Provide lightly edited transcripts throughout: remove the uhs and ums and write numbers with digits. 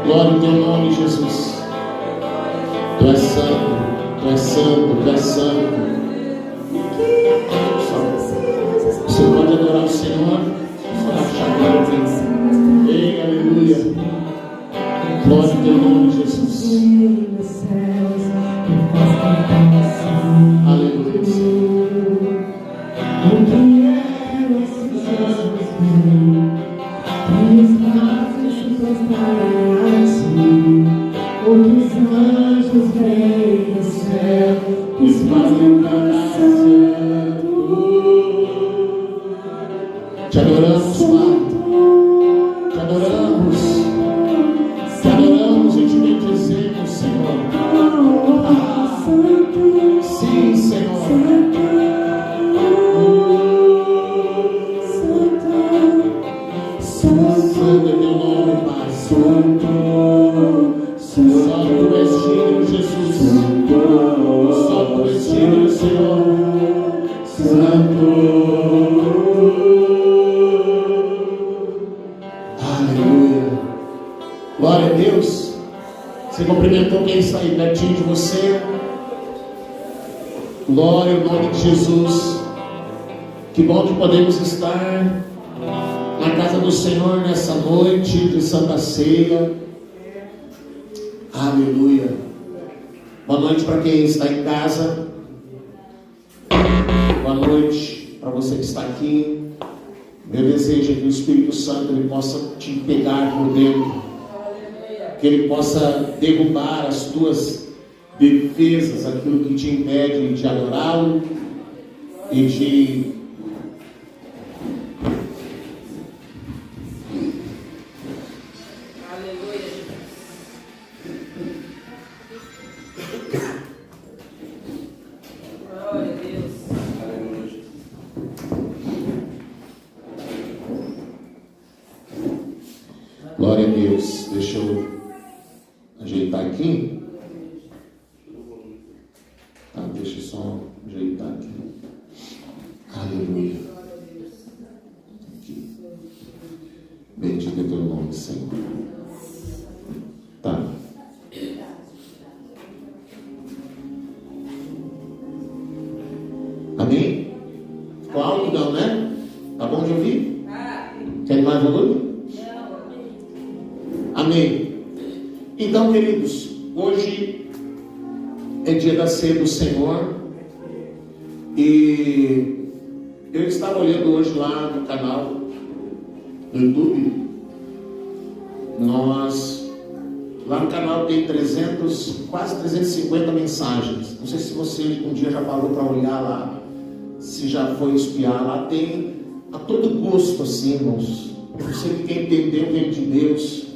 Glória ao teu nome, Jesus. Tu és santo, tu és santo, tu és santo. Você pode adorar o Senhor, só achar que ei, aleluia. Glória ao teu nome, Jesus. Aleluia, Senhor. Te adoramos, Pai. Te adoramos. Te adoramos e te bendizemos, Senhor. Sim, Senhor. Santo é teu nome, Pai. Santo és digno, Jesus. Santo és digno, Senhor. Santo. Glória a Deus. Você cumprimentou quem está aí pertinho de você? Glória ao nome de Jesus. Que bom que podemos estar na casa do Senhor nessa noite de Santa Ceia. Aleluia. Boa noite para quem está em casa. Boa noite para você que está aqui. Meu desejo é que o Espírito Santo ele possa te pegar por dentro, que Ele possa derrubar as tuas defesas, aquilo que te impede de adorá-lo e de glória a Deus. Deixa eu ajeitar aqui. Tá, deixa eu só ajeitar aqui. Aleluia. Aqui. Bendito é teu nome, Senhor. Tá. Amém? Ficou alto não, né? Tá bom de ouvir? Quer mais volume? Amém. Então, queridos, hoje é dia da ceia do Senhor e eu estava olhando hoje lá no canal do YouTube. Lá no canal tem quase 350 mensagens. Não sei se você um dia já parou para olhar lá, se já foi espiar. Lá tem a todo gosto assim, irmãos. Você que quer entender o reino de Deus,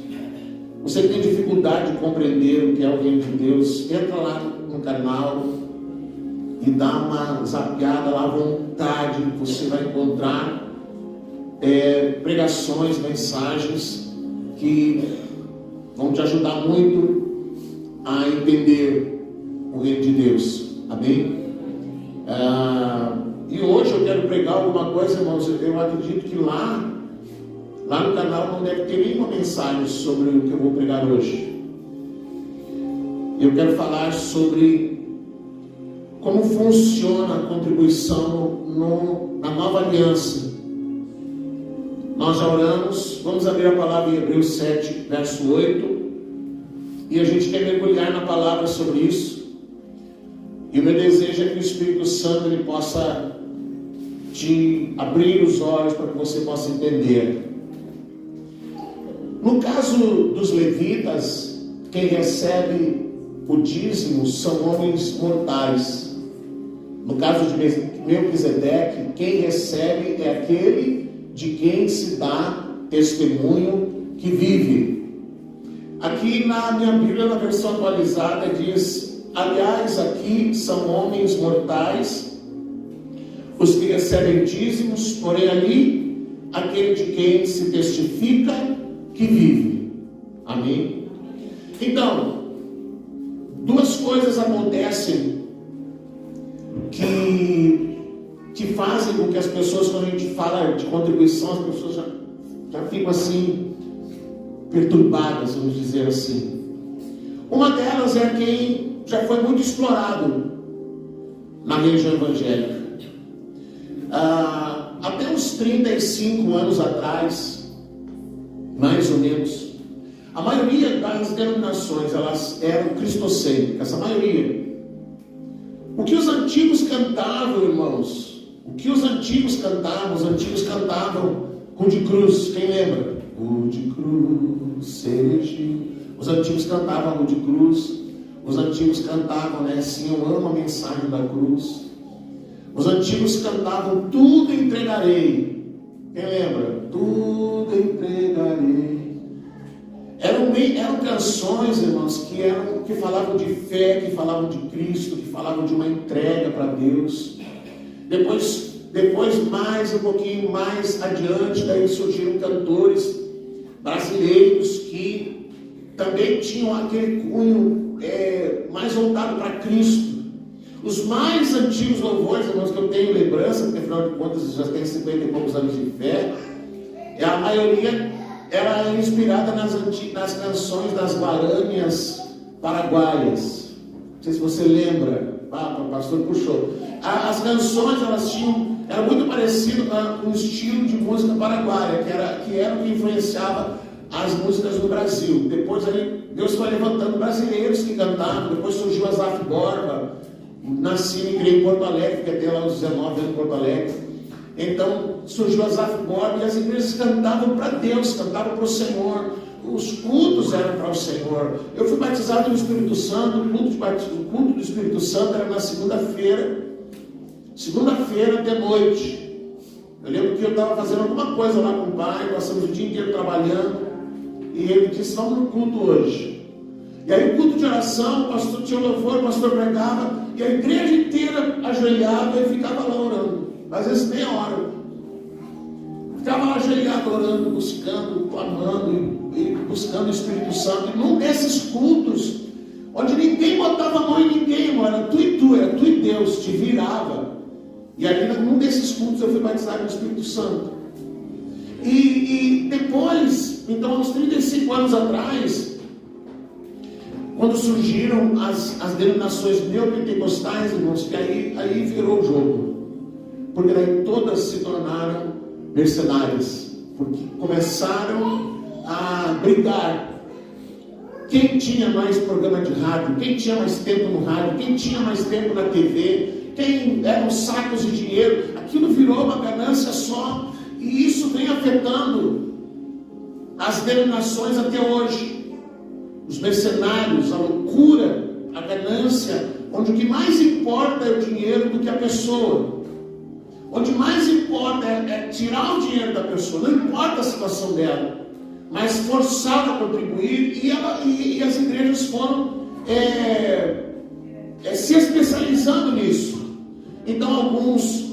você que tem dificuldade de compreender o que é o reino de Deus, entra lá no canal e dá uma zapeada lá à vontade. Você vai encontrar pregações, mensagens que vão te ajudar muito a entender o reino de Deus. Amém? E hoje eu quero pregar alguma coisa, irmãos. Eu acredito que lá no canal não deve ter nenhuma mensagem sobre o que eu vou pregar hoje. Eu quero falar sobre como funciona a contribuição na nova aliança. Nós já oramos, vamos abrir a palavra em Hebreus 7, verso 8, e a gente quer mergulhar na palavra sobre isso. E o meu desejo é que o Espírito Santo ele possa te abrir os olhos para que você possa entender. No caso dos levitas, quem recebe o dízimo são homens mortais. No caso de Melquisedeque, quem recebe é aquele de quem se dá testemunho que vive. Aqui na minha Bíblia, na versão atualizada, diz: aliás, aqui são homens mortais os que recebem dízimos, porém ali, aquele de quem se testifica que vive. Amém? Então, duas coisas acontecem que fazem com que as pessoas, quando a gente fala de contribuição, as pessoas já ficam assim perturbadas, vamos dizer assim. Uma delas é quem já foi muito explorado na religião evangélica. Até uns 35 anos atrás, mais ou menos, a maioria das denominações, elas eram cristocêntricas, a maioria. O que os antigos cantavam, irmãos? O que os antigos cantavam? Os antigos cantavam Rude Cruz, quem lembra? Rude Cruz, Seregi. Os antigos cantavam Rude Cruz. Os antigos cantavam, né? Assim, eu amo a mensagem da cruz. Os antigos cantavam Tudo entregarei. Quem lembra? Tudo entregarei. Eram canções, irmãos, que falavam de fé, que falavam de Cristo, que falavam de uma entrega para Deus. Depois mais um pouquinho mais adiante, daí surgiram cantores brasileiros que também tinham aquele cunho mais voltado para Cristo. Os mais antigos louvores, irmãos, que eu tenho lembrança, porque afinal de contas já tem 50 e poucos anos de fé, a maioria era inspirada nas canções das guaranias paraguaias. Não sei se você lembra, o pastor puxou. As canções, eram muito parecidas com o estilo de música paraguaia, que era o que influenciava as músicas do Brasil. Depois Deus foi levantando brasileiros que cantavam. Depois surgiu Azaf Borba. Nasci e criei em Porto Alegre, fiquei até lá aos 19 anos em Porto Alegre. Então surgiu Azaf Borba e as igrejas cantavam para Deus, cantavam para o Senhor. Os cultos eram para o Senhor. Eu fui batizado no Espírito Santo. O culto do Espírito Santo era na segunda-feira de noite. Eu lembro que eu estava fazendo alguma coisa lá com o pai, passamos o dia inteiro trabalhando, e ele disse: vamos no culto hoje. E aí o culto de oração, o pastor tinha louvor, o pastor pregava, e a igreja inteira ajoelhada e ficava lá orando, às vezes meia hora. Ficava lá ajoelhado orando, buscando, clamando e buscando o Espírito Santo. E num desses cultos, onde ninguém botava a mão em ninguém, irmão, era tu e Deus, te virava. E ali num desses cultos eu fui batizado no Espírito Santo. E depois, então, uns 35 anos atrás, quando surgiram as denominações neopentecostais, irmãos, que aí virou o jogo. Porque daí todas se tornaram mercenárias. Porque começaram a brigar. Quem tinha mais programa de rádio, quem tinha mais tempo no rádio, quem tinha mais tempo na TV, quem eram sacos de dinheiro, aquilo virou uma ganância só, e isso vem afetando as denominações até hoje. Os mercenários, a loucura, a ganância, onde o que mais importa é o dinheiro do que a pessoa, onde mais importa é tirar o dinheiro da pessoa, não importa a situação dela, mas forçá-la a contribuir, e as igrejas foram se especializando nisso. Então alguns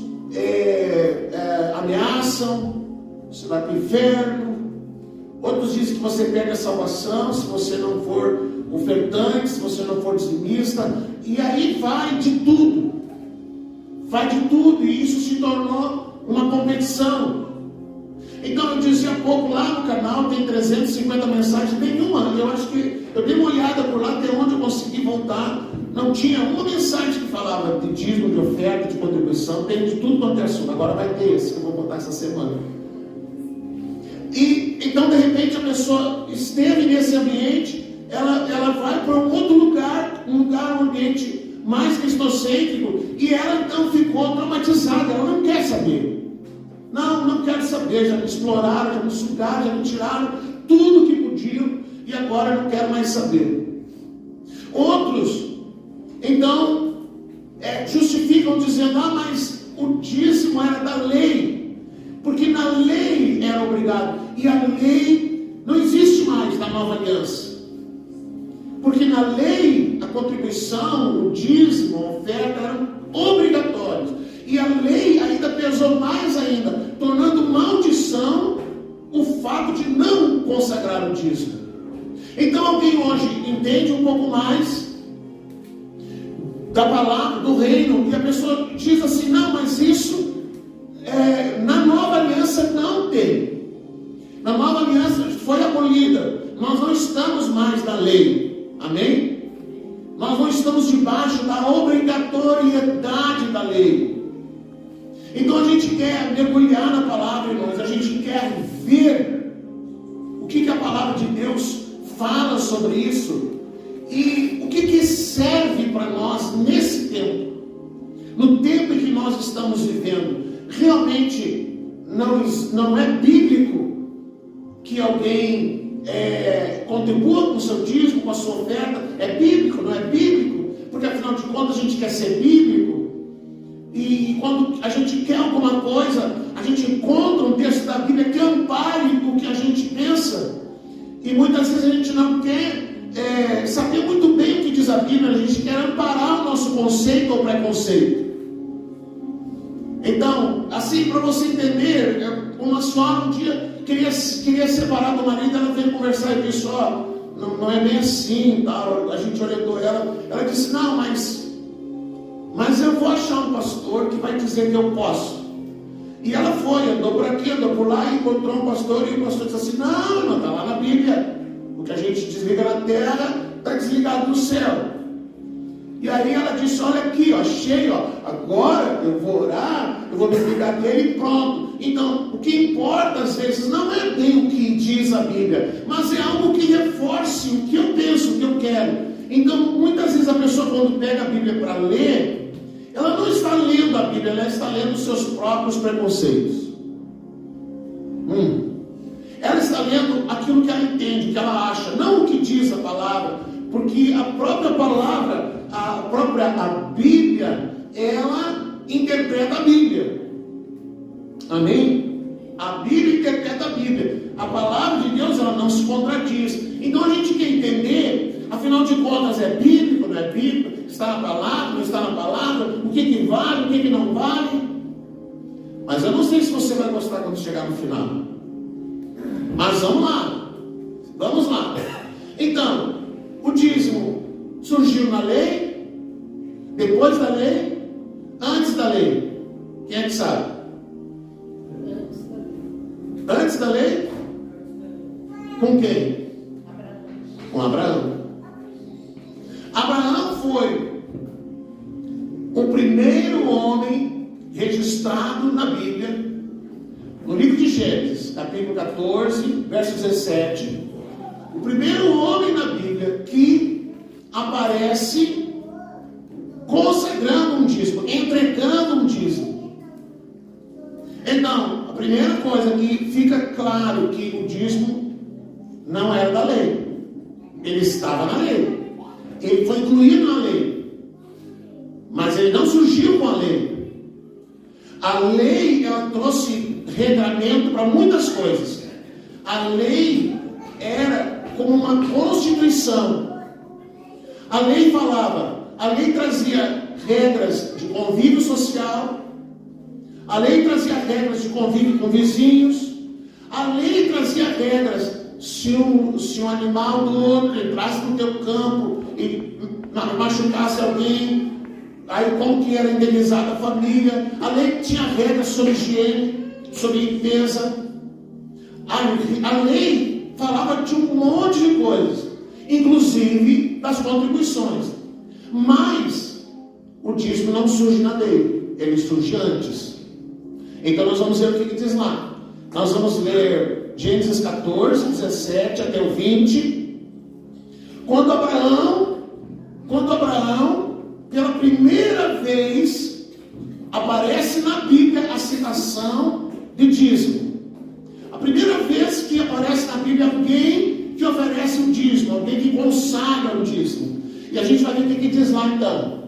ameaçam, você vai para o inferno, outros dizem que você perde a salvação se você não for ofertante, se você não for dizimista, e aí vai de tudo, e isso se tornou uma competição. Então eu dizia há pouco, lá no canal tem 350 mensagens, nenhuma, eu acho que eu dei uma olhada por lá até onde eu consegui voltar, não tinha uma mensagem que falava de dízimo, de oferta, de contribuição, tem de tudo quanto é assunto. Agora vai ter esse que eu vou botar essa semana. E então de repente a pessoa esteve nesse ambiente, ela vai para um outro lugar, um ambiente mais cristocêntrico, e ela então ficou traumatizada, ela não quer saber. Não quero saber, já me exploraram, já me sugaram, já me tiraram tudo que podiam, e agora eu não quero mais saber. Outros, então, justificam dizendo: mas o dízimo era da lei, porque na lei era obrigado, e a lei não existe mais na nova aliança, porque na lei a contribuição, o dízimo, a oferta eram obrigatórios, e a lei ainda pesou mais ainda, tornando maldição o fato de não consagrar o dízimo. Então alguém hoje entende um pouco mais da palavra, do reino, e a pessoa diz assim: não, mas isso na nova aliança não tem. Na nova aliança foi abolida, estamos mais da lei. Amém? Nós não estamos debaixo da obrigatoriedade da lei. Então a gente quer mergulhar na palavra, irmãos. A gente quer ver o que a palavra de Deus fala sobre isso. E o que serve para nós nesse tempo. No tempo em que nós estamos vivendo. Realmente não é bíblico que alguém contribua com o seu dízimo, com a sua oferta. É bíblico, não é bíblico? Porque afinal de contas a gente quer ser bíblico. E quando a gente quer alguma coisa, a gente encontra um texto da Bíblia que ampare o que a gente pensa. E muitas vezes a gente não quer saber muito bem o que diz a Bíblia. A gente quer amparar o nosso conceito ou preconceito. Então, assim, para você entender, uma senhora um dia queria separar do marido. Ela veio conversar e disse: não é bem assim, tal. A gente orientou ela. Ela disse: não, mas eu vou achar um pastor que vai dizer que eu posso. E ela foi, andou por aqui, andou por lá, e encontrou um pastor. E o pastor disse assim: não, está lá na Bíblia. O que a gente desliga na terra está desligado no céu. E aí ela disse: olha aqui, achei, agora eu vou orar, eu vou me ligar dele e pronto. Então, o que importa às vezes não é bem o que diz a Bíblia, mas é algo que reforce o que eu penso, o que eu quero. Então, muitas vezes a pessoa, quando pega a Bíblia para ler, ela não está lendo a Bíblia, ela está lendo os seus próprios preconceitos. Ela está lendo aquilo que ela entende, que ela acha, não o que diz a palavra, porque a própria palavra, a Bíblia, ela interpreta a Bíblia. Amém? A Bíblia interpreta a Bíblia. A palavra de Deus, ela não se contradiz. Então a gente quer entender, afinal de contas, é bíblico, não é bíblico? Está na palavra, não está na palavra? O que vale, o que não vale? Mas eu não sei se você vai gostar quando chegar no final. Mas vamos lá. Vamos lá. Então, o dízimo surgiu na lei, depois da lei, antes da lei. Quem é que sabe? Antes da lei? Com quem? Com Abraão. Abraão foi o primeiro homem registrado na Bíblia, no livro de Gênesis, capítulo 14, verso 17. O primeiro homem na Bíblia que aparece consagrando um dízimo, entregando um dízimo. Então, a primeira coisa que fica claro que o dízimo não era da lei. Ele estava na lei. Ele foi incluído na lei. Mas ele não surgiu com a lei. A lei, ela trouxe regramento para muitas coisas. A lei era como uma constituição. A lei falava, a lei trazia regras de convívio social, a lei trazia regras de convívio com vizinhos, a lei trazia regras se um animal do outro entrasse no teu campo e machucasse alguém, aí como que era indenizada a família. A lei tinha regras sobre higiene, sobre limpeza. A lei falava de um monte de coisas, inclusive das contribuições. Mas o dízimo não surge na lei, ele surge antes. Então nós vamos ver o que diz lá. Nós vamos ler Gênesis 14, 17 até o 20. Quando Abraão, pela primeira vez, aparece na Bíblia a citação de dízimo. A primeira vez que aparece na Bíblia alguém que oferece um dízimo, alguém que consagra um dízimo. E a gente vai ver o que diz lá então.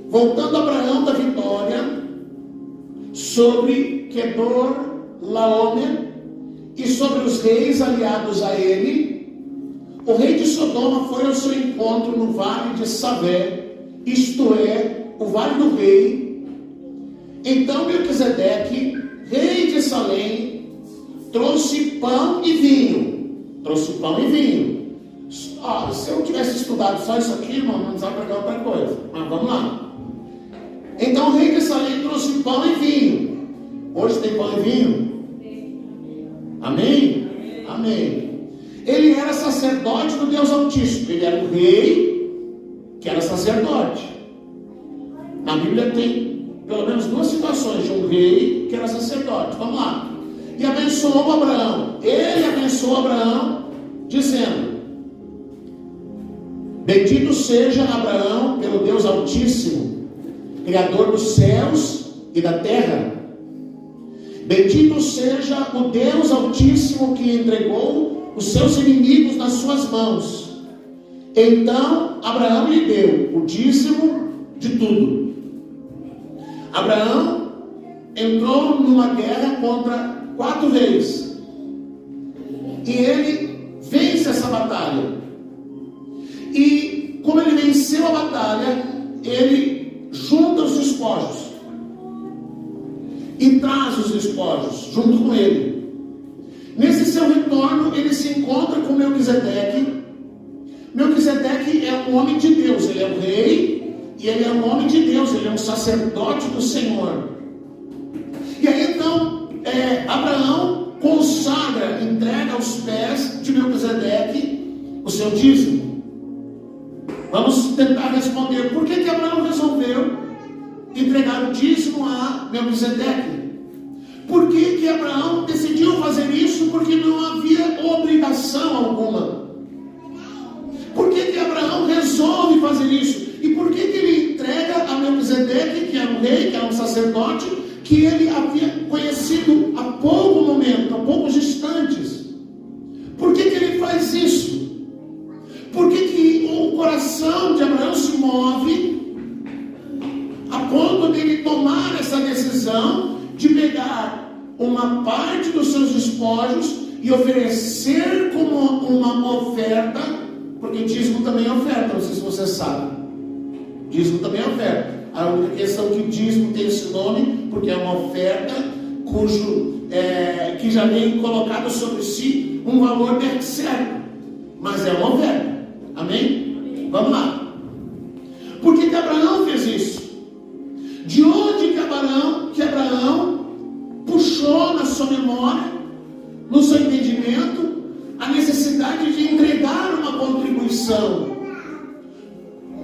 Voltando a Abraão da vitória sobre Kedor Laomer e sobre os reis aliados a ele, o rei de Sodoma foi ao seu encontro no vale de Savé, isto é, o vale do rei. Então Melquisedeque, rei de Salém, trouxe pão e vinho. Se eu tivesse estudado só isso aqui, irmão, não precisava pregar outra coisa. Mas vamos lá. Então o rei de Salém trouxe pão e vinho. Hoje tem pão e vinho? Amém? Amém. Ele era sacerdote do Deus Altíssimo. Ele era um rei que era sacerdote. Na Bíblia tem pelo menos duas situações de um rei que era sacerdote. Vamos lá. E abençoou Abraão. Ele abençoou Abraão, dizendo: bendito seja Abraão pelo Deus Altíssimo, Criador dos céus e da terra. Bendito seja o Deus Altíssimo que entregou os seus inimigos nas suas mãos. Então Abraão lhe deu o dízimo de tudo. Abraão entrou numa guerra contra 4 reis. E ele vence essa batalha. E como ele venceu a batalha, ele junta os despojos e traz os despojos junto com ele. Nesse seu retorno, ele se encontra com Melquisedeque. Melquisedeque é um homem de Deus. Ele é um rei e ele é um homem de Deus. Ele é um sacerdote do Senhor. E aí então Abraão consagra, entrega aos pés de Melquisedeque o seu dízimo. Vamos tentar responder: por que Abraão resolveu entregar o dízimo a Melquisedeque? Por que Abraão decidiu fazer isso? Porque não havia obrigação alguma. Por que Abraão resolve fazer isso? E por que ele entrega a Melquisedeque, que era um rei, que era um sacerdote, que ele havia conhecido há pouco momento, há poucos instantes? Por que ele faz isso? Por que o coração de Abraão se move a ponto de ele tomar essa decisão de pegar uma parte dos seus despojos e oferecer como uma oferta? Porque dízimo também é oferta, não sei se você sabe. Dízimo também é oferta. A única questão é que dízimo tem esse nome porque é uma oferta que já vem colocado sobre si um valor certo, mas é uma oferta. Amém? Vamos lá. Por que Abraão fez isso? De onde que Abraão puxou na sua memória, no seu entendimento, a necessidade de entregar uma contribuição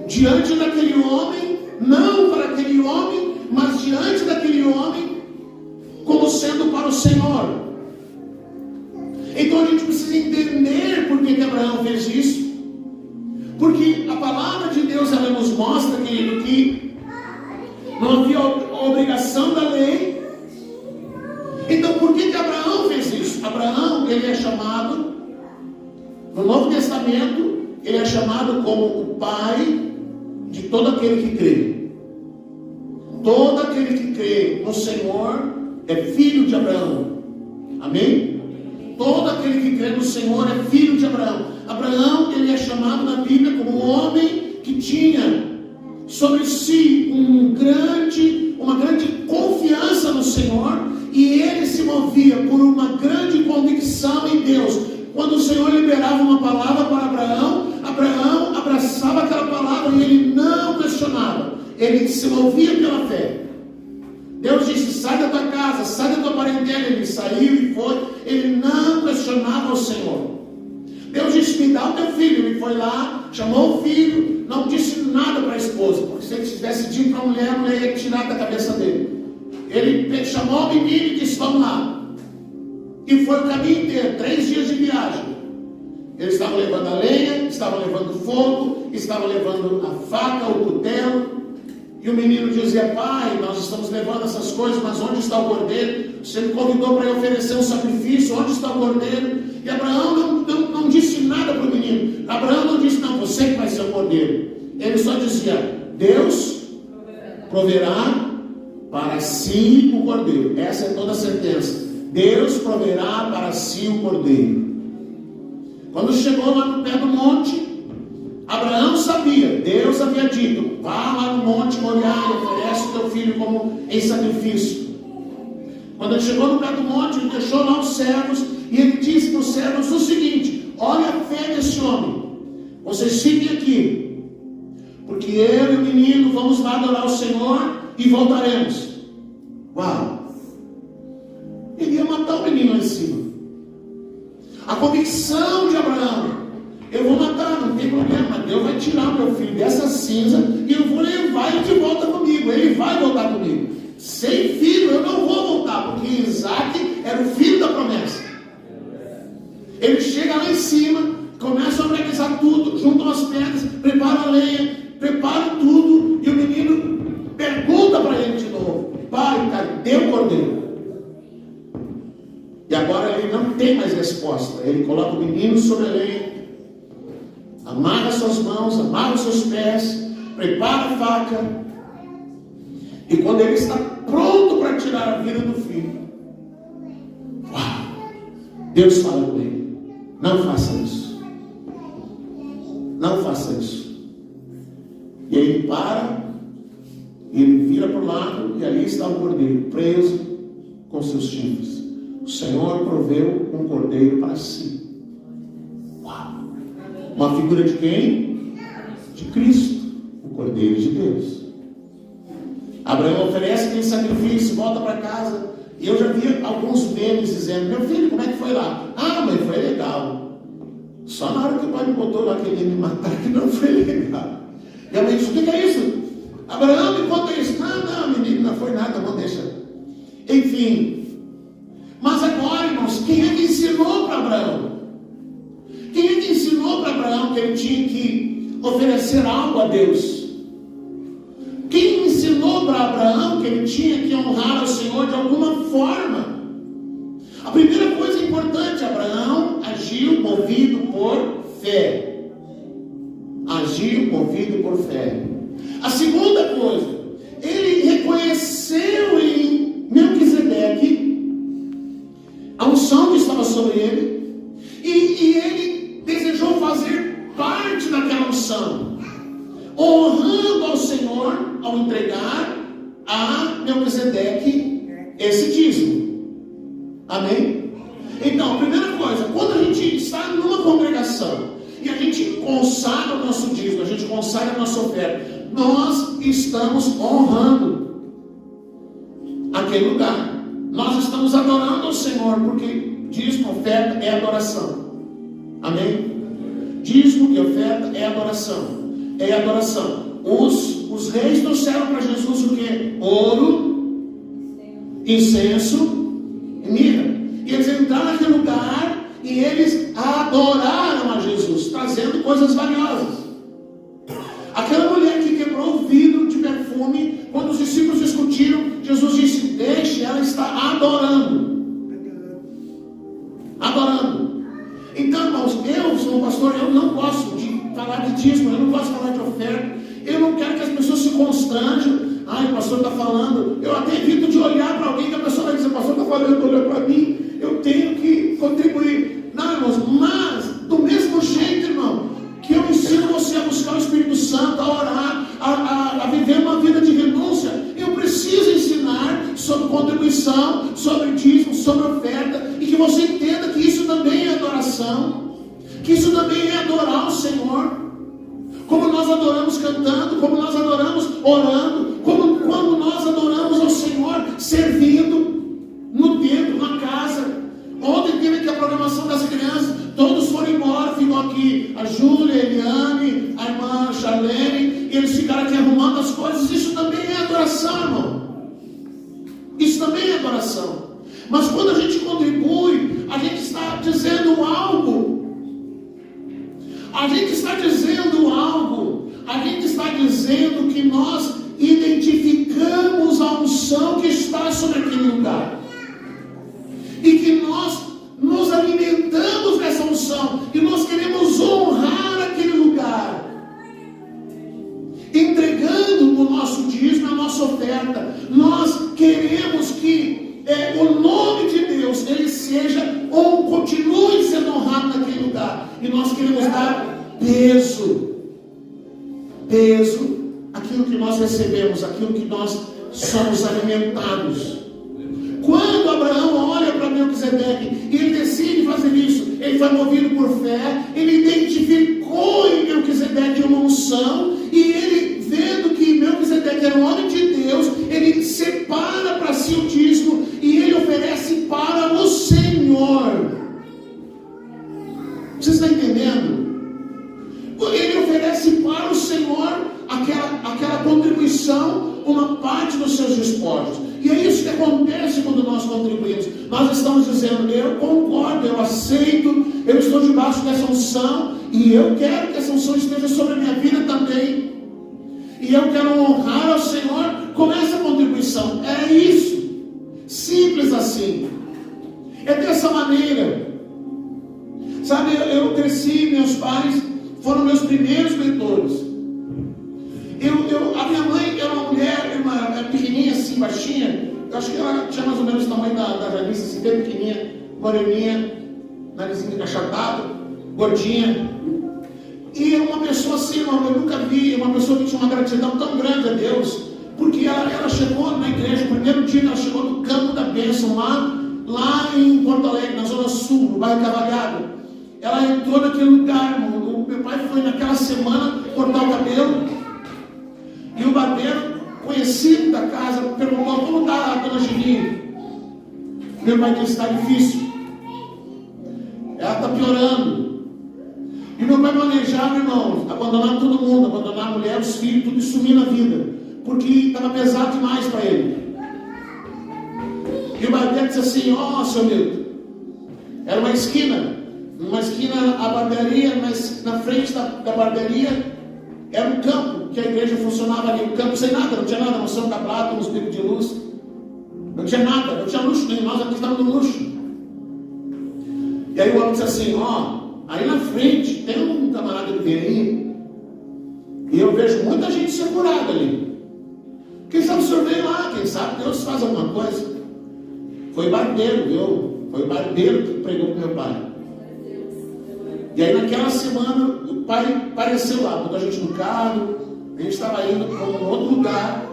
diante daquele homem, não para aquele homem, mas diante daquele homem, como sendo para o Senhor? Então a gente precisa entender por que Abraão fez isso. Porque a palavra de Deus, ela nos mostra, querido, que não havia obrigação da lei. Então por que Abraão fez isso? Abraão, ele é chamado, no Novo Testamento, ele é chamado como o pai de todo aquele que crê. Todo aquele que crê no Senhor é filho de Abraão. Amém? Todo aquele que crê no Senhor é filho de Abraão. Abraão, ele é chamado na Bíblia como um homem que tinha sobre si uma grande confiança no Senhor, e ele se movia por uma grande convicção em Deus. Quando o Senhor liberava uma palavra para Abraão, Abraão abraçava aquela palavra e ele não questionava. Ele se movia pela fé. Deus disse: sai da tua casa, sai da tua parentela. Ele saiu e foi. Ele não questionava o Senhor. Deus disse: me dá o teu filho. Ele foi lá, chamou o filho, não disse nada para a esposa, porque se ele tivesse dito para a mulher ia tirar da cabeça dele. Ele chamou o menino e disse: vamos lá. E foi o caminho inteiro, 3 dias de viagem. Eles estavam levando a lenha, estavam levando fogo, estavam levando a faca, o cutelo. E o menino dizia: pai, nós estamos levando essas coisas, mas onde está o cordeiro? Você me convidou para eu oferecer um sacrifício, onde está o cordeiro? E Abraão não disse nada para o menino. Abraão não disse: não, você que vai ser o cordeiro. Ele só dizia: Deus proverá para si o cordeiro. Essa é toda a sentença. Deus proverá para si o cordeiro. Quando chegou lá no pé do monte, Abraão sabia, Deus havia dito: vá lá no monte Moriá e oferece o teu filho como em sacrifício. Quando ele chegou no pé do monte, ele deixou lá os servos e ele disse para os servos o seguinte: olha a fé desse homem, vocês fiquem aqui, porque eu e o menino vamos lá adorar o Senhor e voltaremos. Uau! Ele ia matar o menino lá em cima. A convicção de Abraão eu vou matar, não tem problema, Deus vai tirar meu filho dessa cinza e eu vou levar ele de volta comigo, ele vai voltar comigo. Sem filho eu não vou voltar, porque Isaac era o filho da promessa. Ele chega lá em cima, começa a organizar tudo, juntam as pedras, prepara a lenha, prepara tudo, e o menino pergunta para ele de novo: pai, cadê o cordeiro? E agora ele não tem mais resposta. Ele coloca o menino sobre a lenha, amarra suas mãos, amarra os seus pés, prepara a faca, e quando ele está pronto para tirar a vida do filho, uau, Deus fala com ele: não faça isso, não faça isso. E aí ele para, ele vira para o lado, e ali está o cordeiro preso com seus chifres. O Senhor proveu um cordeiro para si. Uau! Uma figura de quem? De Cristo, o cordeiro de Deus. Abraão oferece aquele sacrifício, volta para casa, e eu já vi alguns memes dizendo: meu filho, como é que foi lá? Ah, mãe, foi legal. Só na hora que o pai me botou lá que ele ia me matar, que não foi legal. E a mãe disse: o que é isso? Abraão, me conta isso. Não, menino, não foi nada, não deixa. Enfim, mas agora, irmãos, quem é que ensinou para Abraão? Quem é que ensinou para Abraão que ele tinha que oferecer algo a Deus? Quem ensinou para Abraão que ele tinha que honrar ao Senhor de alguma forma? A primeira coisa importante: Abraão agiu movido por fé. Agiu movido por fé. A segunda coisa, ele reconheceu em Melquisedeque a unção que estava sobre ele, e ele desejou fazer parte daquela unção, honrando ao Senhor ao entregar a Melquisedeque esse dízimo. Amém? Então, a primeira coisa, quando a gente está numa congregação e a gente consagra o nosso dízimo, a gente consagra a nossa oferta, nós estamos honrando aquele lugar. Nós estamos adorando ao Senhor, porque dízimo, oferta é adoração. Amém? Dízimo e oferta é adoração. É adoração. Os reis trouxeram para Jesus o que? Ouro, incenso e mirra. E eles entraram naquele lugar e eles adoraram a Jesus, trazendo coisas valiosas. Aquela mulher que quebrou o vidro de perfume, quando os discípulos discutiram, Jesus disse: deixe, ela está adorando. Adorando. Então, irmãos, eu sou um pastor, eu não gosto de falar de dízimo, eu não gosto de falar de oferta, eu não quero que as pessoas se constrangam. Ai, o pastor está falando, eu até evito de olhar para alguém que a pessoa vai dizer: o pastor está falando, olhando para mim, eu tenho que contribuir. Não, irmãos, mas do mesmo jeito, irmão, que eu ensino você a buscar o Espírito Santo, a orar, a viver uma vida de renúncia, eu preciso ensinar sobre contribuição, sobre dízimo, sobre oferta, e que você entenda que isso também é adoração, que isso também é adorar o Senhor, como nós adoramos cantando, como nós adoramos orando, como nós adoramos ao Senhor servindo no templo, na casa. Ontem teve aqui a programação das crianças, todos foram embora, ficou aqui a Júlia, a Eliane, a irmã Charlene, e eles ficaram aqui arrumando as coisas. Isso também é adoração, irmão. Isso também é adoração. Mas quando a gente contribui, a gente está dizendo algo. A gente está dizendo algo. A gente está dizendo que nós identificamos a unção que está sobre aquele lugar. E que nós nos alimentamos dessa unção, e nós queremos honrar aquele lugar, entregando o nosso dízimo, a nossa oferta. Nós queremos que o nome de Deus ele seja ou continue sendo honrado naquele lugar, e nós queremos dar peso àquilo que nós recebemos, aquilo que nós somos alimentados. Quando Abraão olha para Melquisedeque e ele decide fazer isso, ele foi movido por fé, ele identificou em Melquisedeque uma unção, e ele, vendo que Melquisedeque era um homem de Deus, ele separa para si o dízimo e ele oferece para o Senhor. Você está entendendo? Senhor aquela contribuição, uma parte dos seus despojos. E é isso que acontece quando nós contribuímos. Nós estamos dizendo: eu concordo, eu aceito, eu estou debaixo dessa unção, e eu quero que essa unção esteja sobre a minha vida também. E eu quero honrar ao Senhor com essa contribuição. É isso. Simples assim. É dessa maneira. Sabe, eu cresci, meus pais foram meus primeiros mentores. A minha mãe era uma mulher, uma pequenininha assim, baixinha. Eu acho que ela tinha mais ou menos o tamanho da Janice, assim, bem pequenininha, moreninha, narizinho achatado, gordinha. E uma pessoa assim, eu nunca vi, uma pessoa que tinha uma gratidão tão grande a Deus, porque ela chegou na igreja, o primeiro dia que ela chegou no Campo da Bênção, lá em Porto Alegre, na Zona Sul, no bairro Cavalhado. Ela entrou naquele lugar, irmão. Meu pai foi naquela semana cortar o cabelo, e o barbeiro, conhecido da casa, perguntou: como está a dona Gini? Meu pai disse: está difícil, ela está piorando. E meu pai planejava, irmão, abandonar todo mundo, abandonar a mulher, os filhos, tudo, e sumir na vida, porque estava pesado demais para ele. E o barbeiro disse assim: ó, seu Milton, era uma esquina, a barbearia, mas na frente da barbearia era um campo, que a igreja funcionava ali, um campo sem nada, não tinha nada, mansão cabrado, uns picos de luz, não tinha nada, não tinha luxo nenhum, nós aqui estávamos no luxo. E aí o homem disse assim: ó, aí na frente tem um camarada que vem aí, e eu vejo muita gente ser curada ali. Quem sabe o senhor vem lá, quem sabe Deus faz alguma coisa. Foi barbeiro, viu? Foi barbeiro que pregou com meu pai. E aí naquela semana o pai apareceu lá, botou a gente no carro, a gente estava indo para um outro lugar.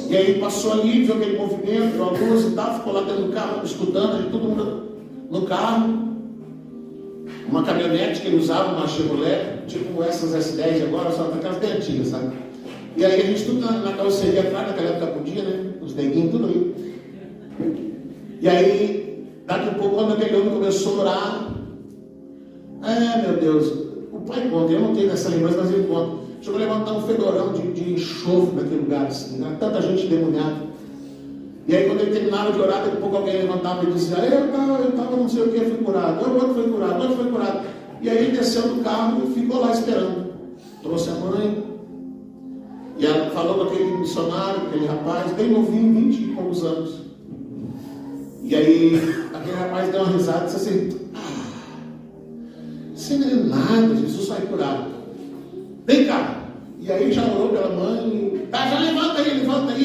E aí passou ali, viu aquele movimento, viu a luz e tal, ficou lá dentro do carro, escutando, a gente, todo mundo no carro. Uma caminhonete que ele usava, uma Chevrolet, tipo essas S10 agora, só daquelas bem antigas, sabe? E aí a gente tudo na carroceria atrás, naquela época podia, né? Os neguinhos, tudo aí. E aí, daqui a pouco, quando aquele homem começou a orar, meu Deus, o pai conta, eu não tenho essa lembrança, mas ele conta. Chegou a levantar um fedorão de enxofre naquele lugar, assim, né? Tanta gente demoniada. E aí, quando ele terminava de orar, daqui a pouco alguém levantava e dizia: eu estava não sei o que, fui curado, o outro foi curado, o outro foi curado. E aí ele desceu do carro e ficou lá esperando. Trouxe a mãe, e ela falou com aquele missionário, aquele rapaz, bem novinho, 20 e poucos anos. E aí, aquele rapaz deu uma risada e disse assim: isso não é nada, Jesus vai curar. Vem cá. E aí já orou pela mãe. Tá, já levanta aí.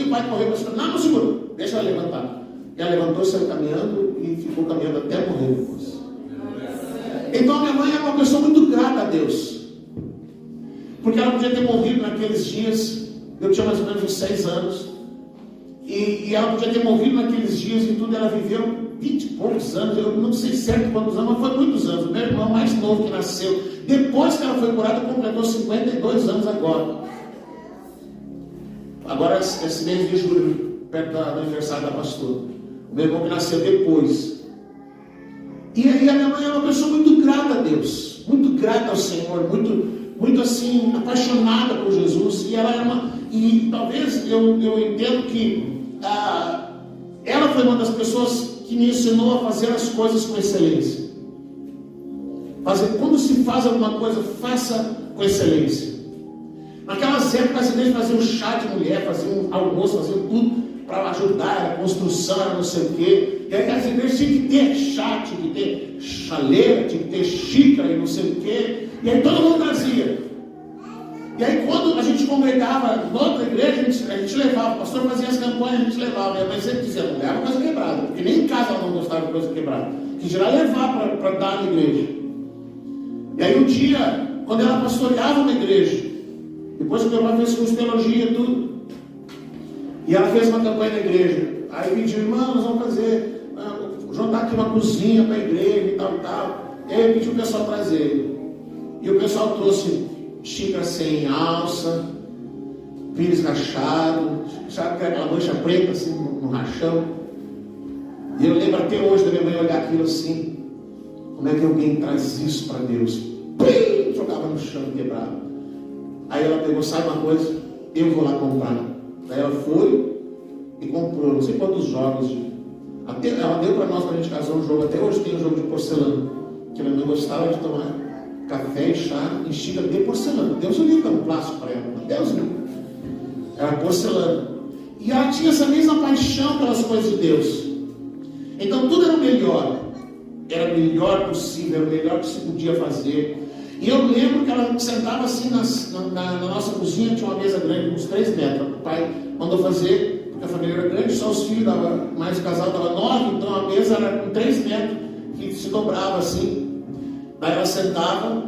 O pai correu para cima. Não segura. Deixa ela levantar. E ela levantou, saiu caminhando e ficou caminhando até morrer depois. Então a minha mãe é uma pessoa muito grata a Deus. Porque ela podia ter morrido naqueles dias. Eu tinha mais ou menos uns 6 anos. E ela podia ter morrido naqueles dias e tudo. Ela viveu 20 e poucos anos. Eu não sei certo quantos anos, mas foi muitos anos. O meu irmão mais novo que nasceu, depois que ela foi curada, completou 52 anos agora. Agora, esse mês de julho, perto do aniversário da pastora. O meu irmão que nasceu depois. E aí a minha mãe é uma pessoa muito grata a Deus, muito grata ao Senhor, muito assim, apaixonada por Jesus. E ela era e talvez eu entendo que ela foi uma das pessoas que me ensinou a fazer as coisas com excelência. Quando se faz alguma coisa, faça com excelência. Naquelas épocas, as igrejas faziam chá de mulher, faziam almoço, faziam tudo para ajudar, a construção, era não sei o quê. E aí as igrejas tinham que ter chá, tinha que ter chaleira, tinha que ter xícara e não sei o quê. E aí todo mundo trazia. E aí quando a gente congregava em outra igreja, a gente levava, o pastor fazia as campanhas, a gente levava. Minha mãe sempre dizia: não leva coisa quebrada, porque nem em casa ela não gostava de coisa quebrada. Que dirá levar para dar na igreja. E aí um dia, quando ela pastoreava na igreja, depois que meu pai fez curso de teologia e tudo, e ela fez uma campanha na igreja, aí pediu: irmão, nós vamos fazer, juntar aqui uma cozinha para a igreja e tal e tal. E aí pediu o pessoal trazer. E o pessoal trouxe xícara sem alça, pires rachado, sabe aquela mancha preta assim no rachão. E eu lembro até hoje da minha mãe olhar aquilo assim: como é que alguém traz isso para Deus? Pim! Jogava no chão quebrado. Aí ela pegou, sabe uma coisa? Eu vou lá comprar. Aí ela foi e comprou, não sei quantos jogos. Ela deu para nós, quando a gente casou, um jogo. Até hoje tem um jogo de porcelana, que minha mãe gostava de tomar café e chá em xícara de porcelana. Deus o livre, um plástico para ela. Deus o livre. Era porcelana. E ela tinha essa mesma paixão pelas coisas de Deus. Então tudo era o melhor. Era o melhor possível, era o melhor que se podia fazer. E eu lembro que ela sentava assim na nossa cozinha, tinha uma mesa grande, uns 3 metros. O pai mandou fazer, porque a família era grande, só os filhos, mais o casal dava 9, então a mesa era com 3 metros, que se dobrava assim. Daí ela sentava,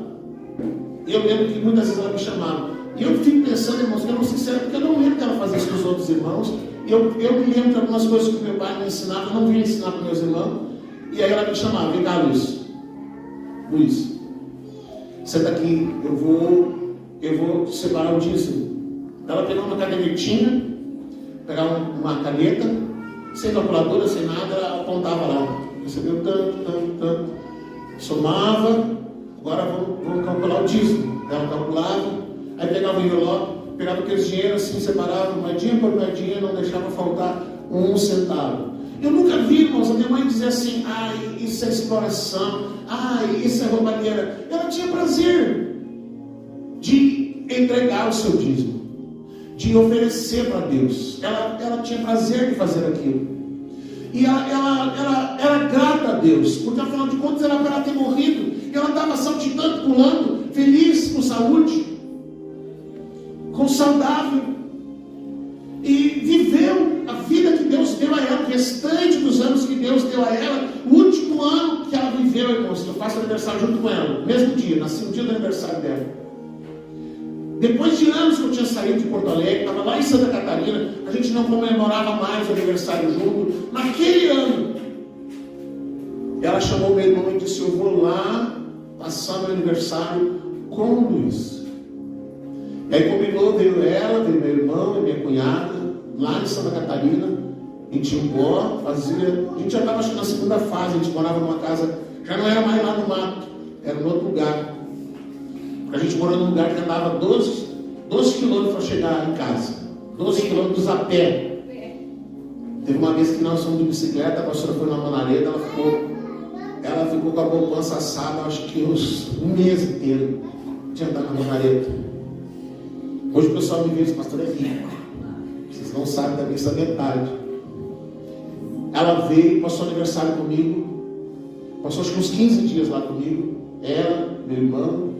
e eu lembro que muitas vezes ela me chamava. E eu fico pensando, irmãos, que eu não sei se era porque eu não lembro que ela fazia isso com os outros irmãos. E eu me lembro de algumas coisas que meu pai me ensinava, eu não vinha ensinar para meus irmãos. E aí ela me chamava, vem cá, Luiz, senta aqui, eu vou separar o dízimo. Ela pegava uma cadernetinha, pegava uma caneta, sem calculadora, sem nada, ela apontava lá. Recebeu tanto, somava, agora vamos calcular o dízimo. Ela calculava, aí pegava o envelope, pegava aqueles dinheiros assim, separava moedinha por moedinha, não deixava faltar 1 centavo. Eu nunca vi, irmãos, a minha mãe dizer assim, ai, isso é exploração, ai, isso é roubalheira. Ela tinha prazer de entregar o seu dízimo, de oferecer para Deus. Ela tinha prazer de fazer aquilo. E ela era grata a Deus, porque afinal de contas era para ela ter morrido. E ela estava saltitando, pulando, feliz, com saúde, com saudável. E viveu a vida que Deus deu a ela, o restante dos anos que Deus deu a ela. O último ano que ela viveu, irmãos, eu faço aniversário junto com ela, mesmo dia, nasci no dia do aniversário dela. Depois de anos que eu tinha saído de Porto Alegre, estava lá em Santa Catarina, a gente não comemorava mais o aniversário junto. Naquele ano, ela chamou meu irmão e disse, eu vou lá passar meu aniversário com o Luiz. E aí combinou, veio ela, veio meu irmão e minha cunhada, lá em Santa Catarina, em Timbó, a gente já estava acho que na segunda fase, a gente morava numa casa, já não era mais lá no mato, era em outro lugar. A gente morou num lugar que andava 12 quilômetros para chegar em casa, 12 quilômetros a pé. Teve uma vez que nós fomos de bicicleta, a pastora foi na Manareda, ela ficou com a poupança assada, acho que um mês inteiro, de andar na Manareda. Hoje o pessoal me vê, esse pastor é rico. Vocês não sabem da minha metade. Ela veio, passou aniversário comigo, passou acho que uns 15 dias lá comigo. Ela, meu irmão,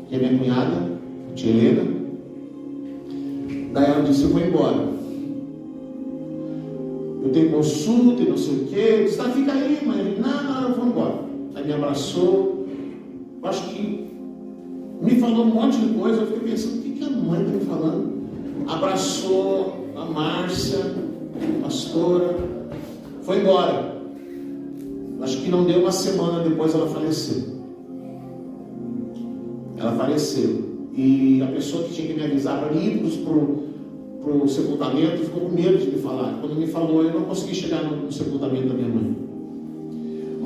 que é minha cunhada, a tia Helena. Daí ela disse, eu vou embora. Eu tenho consulta e não sei o quê. Eu disse, fica aí, mãe. Não, eu vou embora. Aí me abraçou. Eu acho que me falou um monte de coisa. Eu fiquei pensando, o que a mãe está me falando? Abraçou a Márcia, a pastora, foi embora. Acho que não deu uma semana depois ela faleceu. Ela faleceu. E a pessoa que tinha que me avisar para ir para o sepultamento ficou com medo de me falar. Quando me falou, eu não consegui chegar no sepultamento da minha mãe.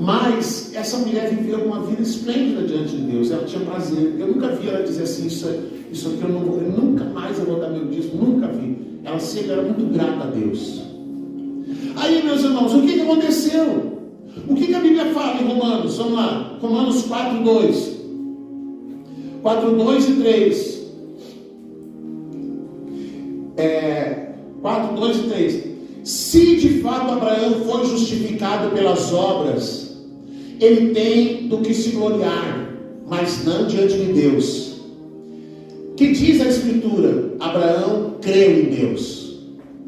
Mas essa mulher viveu uma vida esplêndida diante de Deus. Ela tinha prazer. Eu nunca vi ela dizer assim, isso aqui eu nunca mais eu vou dar meu dízimo. Nunca vi. Ela sempre era muito grata a Deus. Aí, meus irmãos, o que aconteceu? O que a Bíblia fala em Romanos? Vamos lá. Romanos 4:2 e 3. 4:2 e 3. Se de fato Abraão foi justificado pelas obras, ele tem do que se gloriar, mas não diante de Deus. Que diz a Escritura? Abraão creu em Deus,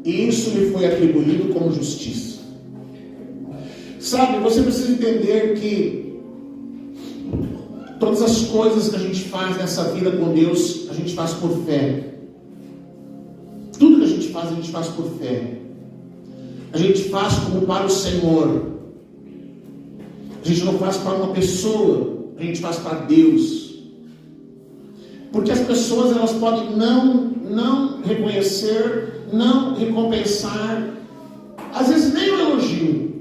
e isso lhe foi atribuído como justiça. Sabe, você precisa entender que todas as coisas que a gente faz nessa vida com Deus, a gente faz por fé. Tudo que a gente faz por fé. A gente faz como para o Senhor. A gente não faz para uma pessoa, a gente faz para Deus. Porque as pessoas, elas podem não reconhecer, não recompensar, às vezes nem um elogio.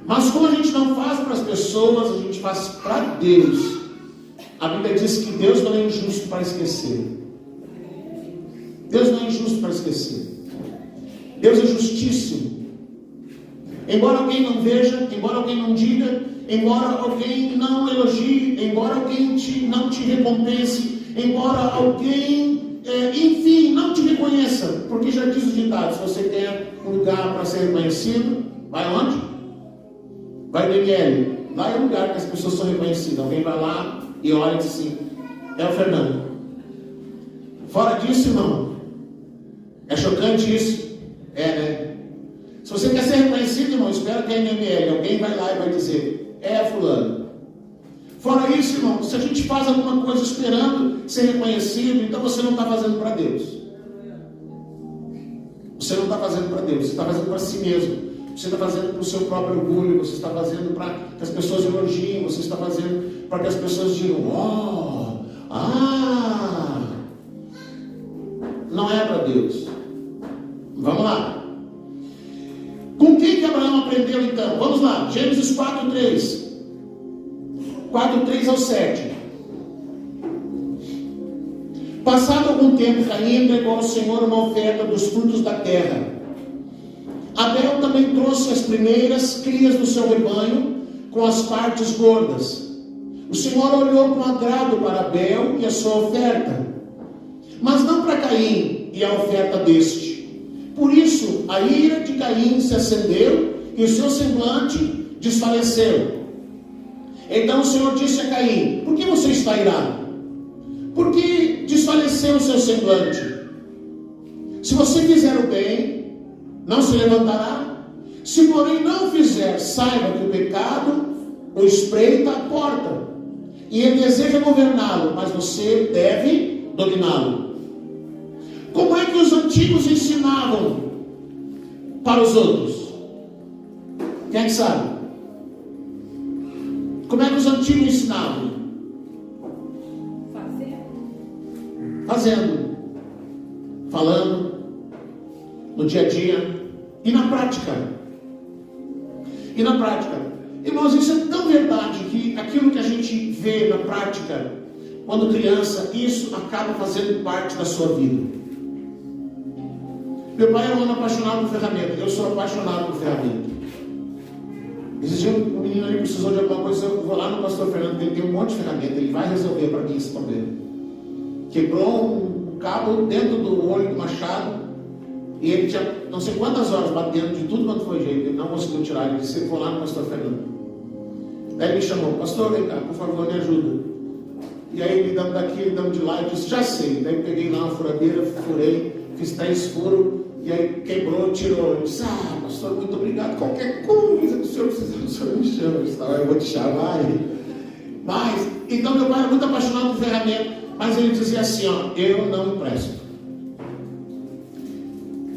Mas como a gente não faz para as pessoas, a gente faz para Deus. A Bíblia diz que Deus não é injusto para esquecer. Deus não é injusto para esquecer. Deus é justíssimo. Embora alguém não veja, embora alguém não diga, embora alguém não elogie, embora alguém não te recompense, embora alguém, enfim, não te reconheça, porque já diz o ditado: se você quer um lugar para ser reconhecido, vai aonde? Vai no ML. Lá é o lugar que as pessoas são reconhecidas. Alguém vai lá e olha e diz assim: é o Fernando. Fora disso, irmão, é chocante isso? É, né? Se você quer ser reconhecido, irmão, espera que é ML. Alguém vai lá e vai dizer: é fulano. Fora isso, irmão, se a gente faz alguma coisa esperando ser reconhecido, então você não está fazendo para Deus. Você não está fazendo para Deus, você está fazendo para si mesmo. Você está fazendo para o seu próprio orgulho, você está fazendo para que as pessoas elogiem, você está fazendo para que as pessoas digam: oh, ah, não é para Deus. Vamos lá. Com quem que Abraão aprendeu então? Vamos lá, Gênesis 4:3. 4:3 ao 7. Passado algum tempo, Caim entregou ao Senhor uma oferta dos frutos da terra. Abel também trouxe as primeiras crias do seu rebanho, com as partes gordas. O Senhor olhou com agrado para Abel e a sua oferta, mas não para Caim e a oferta deste. Por isso, a ira de Caim se acendeu e o seu semblante desfaleceu. Então o Senhor disse a Caim: por que você está irado? Por que desfaleceu o seu semblante? Se você fizer o bem, não se levantará. Se porém não fizer, saiba que o pecado o espreita à porta, e ele deseja governá-lo, mas você deve dominá-lo. Como é que os antigos ensinavam para os outros? Quem é que sabe? Como é que os antigos ensinavam? Fazendo, falando, no dia a dia e na prática. E na prática, irmãos, isso é tão verdade que aquilo que a gente vê na prática, quando criança, isso acaba fazendo parte da sua vida. Meu pai era um apaixonado por ferramenta. Eu sou apaixonado por ferramenta. Esse dia um menino ali precisou de alguma coisa, eu vou lá no pastor Fernando, ele tem um monte de ferramenta, ele vai resolver para mim esse problema. Quebrou um cabo dentro do olho do machado, e ele tinha não sei quantas horas batendo de tudo quanto foi jeito, ele não conseguiu tirar. Ele disse: vou lá no pastor Fernando. Daí ele me chamou: pastor, vem cá, por favor, me ajuda. E aí ele dando daqui, ele dando de lá, eu disse: já sei. Daí eu peguei lá uma furadeira, furei, fiz 3 furos, e aí quebrou, tirou. Eu disse: pastor, muito obrigado, qualquer coisa que o senhor precisar, o senhor me chama. Eu disse: eu vou te chamar aí. Mas, então meu pai era muito apaixonado por ferramenta, mas ele dizia assim: eu não empresto.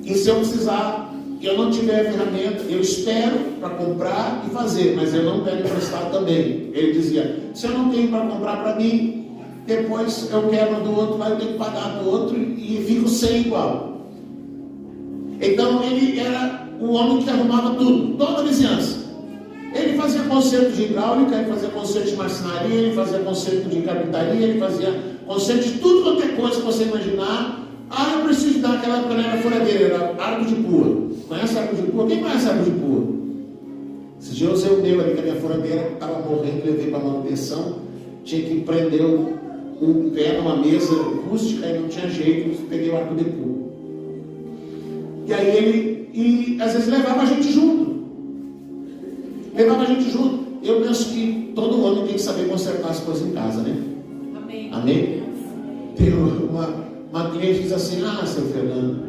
E se eu precisar, eu não tiver ferramenta, eu espero para comprar e fazer, mas eu não quero emprestar também. Ele dizia: se eu não tenho para comprar para mim, depois eu quebro do outro, lá eu tenho que pagar do outro e fico sem igual. Então ele era o homem que arrumava tudo, toda a vizinhança. Ele fazia conserto de hidráulica, ele fazia conserto de marcenaria, ele fazia conserto de carpintaria, ele fazia conserto de tudo quanto é coisa que você imaginar. Eu preciso dar aquela época, não era furadeira, era arco de pua. Conhece arco de pua? Quem conhece arco de pua? Esse dia eu usei o meu ali, que a minha furadeira estava morrendo, levei para manutenção, tinha que prender o pé numa mesa rústica e não tinha jeito, peguei o arco de pua. E aí ele, às vezes levava a gente junto. Eu penso que todo homem tem que saber consertar as coisas em casa, né? Amém? Amém? Tem uma cliente diz assim: seu Fernando,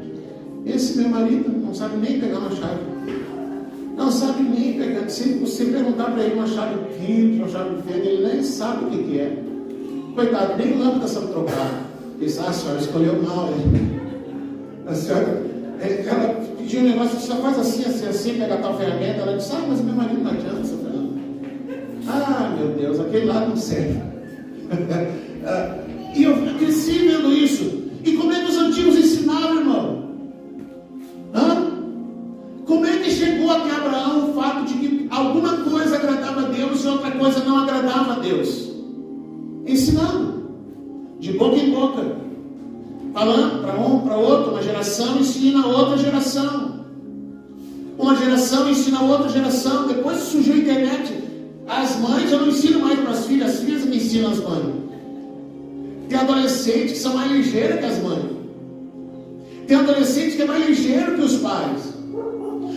esse meu marido não sabe nem pegar uma chave. Não sabe nem pegar. Se você perguntar para ele uma chave quente, uma chave fenda, ele nem sabe o que é. Coitado, nem lâmpada sabe trocar. Diz: a senhora escolheu mal, hein? A senhora, ela pediu um negócio, só faz assim, pega tal ferramenta. Ela disse: mas meu marido não adianta, seu Fernando. Meu Deus, aquele lá não serve. E eu cresci vendo isso. E como é que os antigos ensinavam, irmão? Como é que chegou até Abraão o fato de que alguma coisa agradava a Deus e outra coisa não agradava a Deus? Ensinando, de boca em boca. falando para um, para outro, uma geração ensina a outra geração. Uma geração ensina a outra geração. Depois surgiu a internet. As mães já não ensinam mais para as filhas que ensinam as mães. Tem adolescentes que são mais ligeiros que as mães. Tem adolescentes que é mais ligeiro que os pais.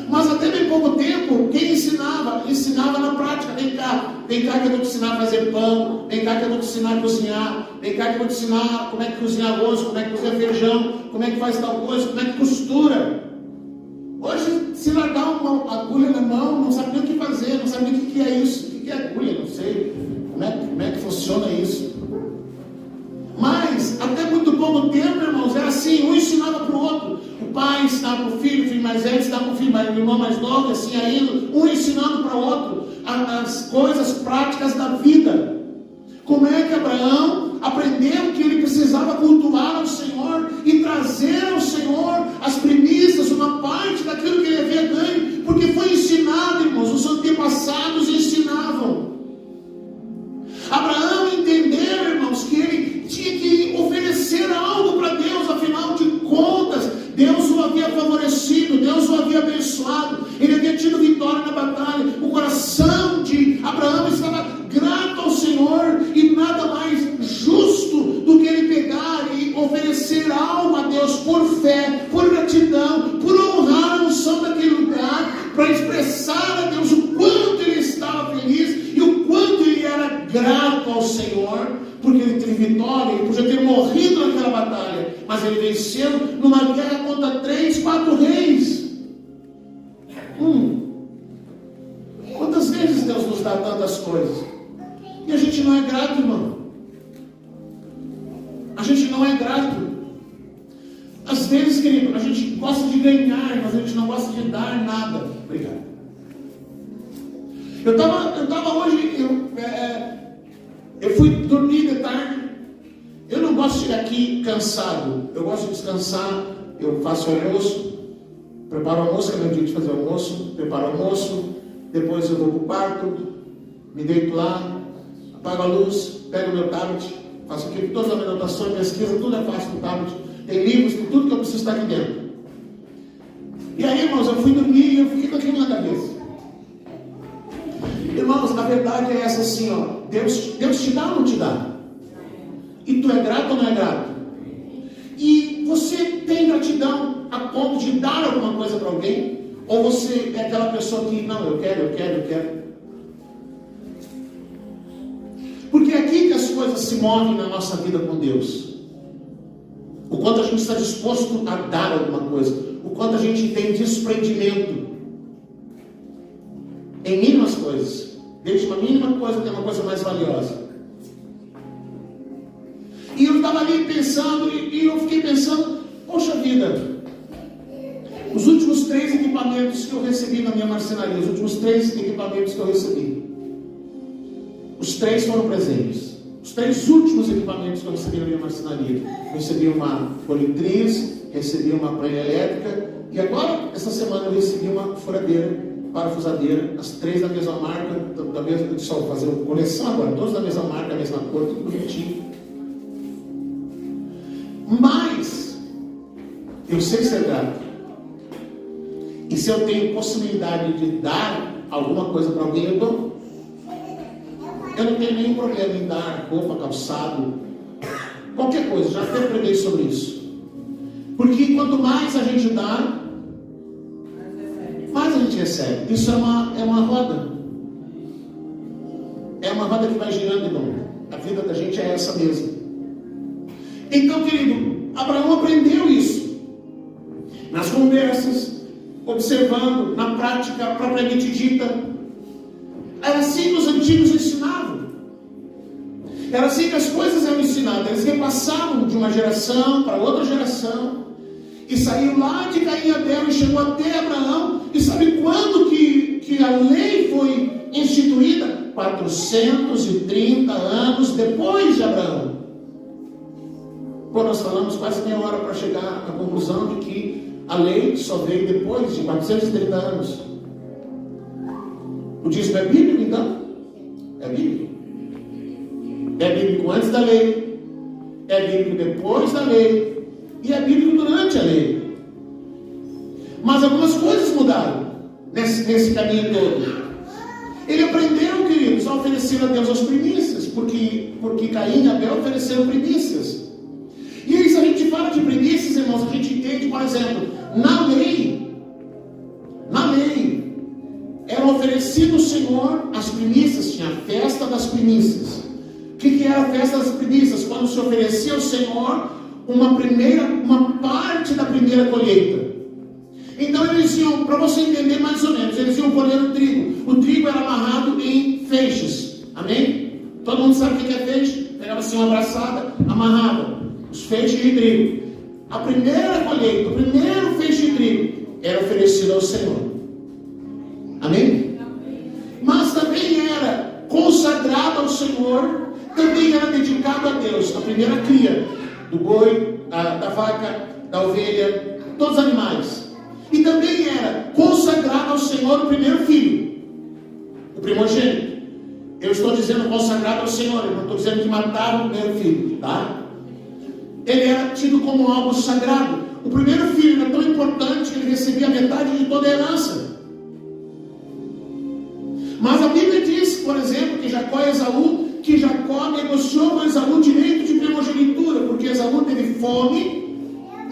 Mas até bem pouco tempo, quem ensinava na prática. Vem cá que eu vou te ensinar a fazer pão. Vem cá que eu vou te ensinar a cozinhar. Vem cá que eu vou te ensinar como é que cozinha arroz, como é que cozinha feijão, como é que faz tal coisa, como é que costura. Hoje, se largar uma agulha na mão, não sabe nem o que fazer, não sabe nem o que é isso. O que é agulha? Não sei. Como é que funciona isso? Mas, até muito pouco tempo, irmãos, era assim, um ensinava para o outro. O pai ensinava para o filho mais velho ensinava para o filho, o irmão mais novo, assim ainda, um ensinando para o outro as coisas práticas da vida. Como é que Abraão aprendeu que ele precisava cultuar ao Senhor e trazer ao Senhor as primícias, uma parte daquilo que ele havia ganho, porque foi ensinado, irmãos, os antepassados ensinavam. Abraão entendeu, irmãos, que ele tinha que oferecer algo para Deus, afinal de contas, Deus o havia favorecido, Deus o havia abençoado, ele havia tido vitória na batalha, o coração de Abraão estava grato ao Senhor, e nada mais justo do que ele pegar e oferecer algo a Deus por fé, por gratidão, por honrar a unção daquele lugar, para expressar a Deus o quanto ele estava feliz e o quanto ele era grato ao Senhor, porque ele teve vitória. Ele podia ter morrido naquela batalha, mas ele venceu numa guerra contra 3, 4 reis. Quantas vezes Deus nos dá tantas coisas e a gente não é grato, irmão? A gente não é grato. Às vezes, querido, a gente gosta de ganhar, mas a gente não gosta de dar nada. Obrigado. Eu estava hoje, eu fui dormir de tarde. Eu não gosto de chegar aqui cansado. Eu gosto de descansar. Eu faço almoço, preparo o almoço, que é meu dia de fazer almoço, preparo o almoço, depois eu vou para o quarto, me deito lá, apago a luz, pego o meu tablet, faço aqui todas as anotações, pesquisa, tudo é fácil no tablet, tem livros, tem tudo que eu preciso estar aqui dentro. E aí, irmãos, eu fui dormir e eu fiquei com aquilo na cabeça. Irmãos, a verdade é essa assim, ó, Deus te dá ou não te dá? E tu é grato ou não é grato? E você tem gratidão a ponto de dar alguma coisa para alguém? Ou você é aquela pessoa que, não, eu quero. Porque é aqui que as coisas se movem na nossa vida com Deus. O quanto a gente está disposto a dar alguma coisa. O quanto a gente tem desprendimento em mínimas coisas. Desde uma mínima coisa até uma coisa mais valiosa. E eu estava ali pensando, e eu fiquei pensando, poxa vida, os últimos 3 equipamentos que eu recebi na minha marcenaria, os últimos 3 equipamentos que eu recebi, os 3 foram presentes. Os 3 últimos equipamentos que eu recebi na minha marcenaria, eu recebi uma politriz, recebi uma prancha elétrica, e agora, essa semana, eu recebi uma furadeira, parafusadeira, as 3 da mesma marca, da mesma, só fazer uma coleção agora, todos da mesma marca, da mesma cor, tudo bonitinho. Mas eu sei ser grato. E se eu tenho possibilidade de dar alguma coisa para alguém, eu dou. Eu não tenho nenhum problema em dar roupa, calçado, qualquer coisa. Já até preguei sobre isso. Porque quanto mais a gente dá, mais a gente recebe. Isso é uma roda. É uma roda que vai girando, irmão. A vida da gente é essa mesmo. Então, querido, Abraão aprendeu isso. Nas conversas, observando, na prática propriamente dita. Era assim que os antigos ensinavam. Era assim que as coisas eram ensinadas. Eles repassavam de uma geração para outra geração. E saiu lá de Caim e Abel e chegou até Abraão. E sabe quando que a lei foi instituída? 430 anos depois de Abraão. Pô, nós falamos quase meia hora para chegar à conclusão de que a lei só veio depois de 430 anos. O dízimo é bíblico, então? É bíblico. É bíblico antes da lei. É bíblico depois da lei. e é bíblico durante a lei. Mas algumas coisas mudaram nesse caminho todo. Ele aprendeu, queridos, a oferecer a Deus as primícias, porque Caim e Abel ofereceram primícias. E aí, se a gente fala de primícias, irmãos, a gente entende, por exemplo, na lei, era oferecido ao Senhor as primícias, tinha a festa das primícias. O que era a festa das primícias? Quando se oferecia ao Senhor uma parte da primeira colheita. Então eles iam, para você entender mais ou menos, eles iam colher o trigo. O trigo era amarrado em feixes. Amém? Todo mundo sabe o que é feixe? Pegava assim uma abraçada, amarrava os feixes de trigo. A primeira colheita, o primeiro feixe de trigo era oferecido ao Senhor. Amém? Mas também era consagrado ao Senhor, também era dedicado a Deus. A primeira cria do boi, da vaca, da ovelha, todos os animais. E também era consagrado ao Senhor o primeiro filho, o primogênito. Eu estou dizendo consagrado ao Senhor, eu não estou dizendo que mataram o primeiro filho, tá? Ele era tido como algo sagrado. O primeiro filho era tão importante que ele recebia metade de toda a herança. Mas a Bíblia diz, por exemplo, que Jacó negociou com Esaú o direito de primogenitura, porque Esaú teve fome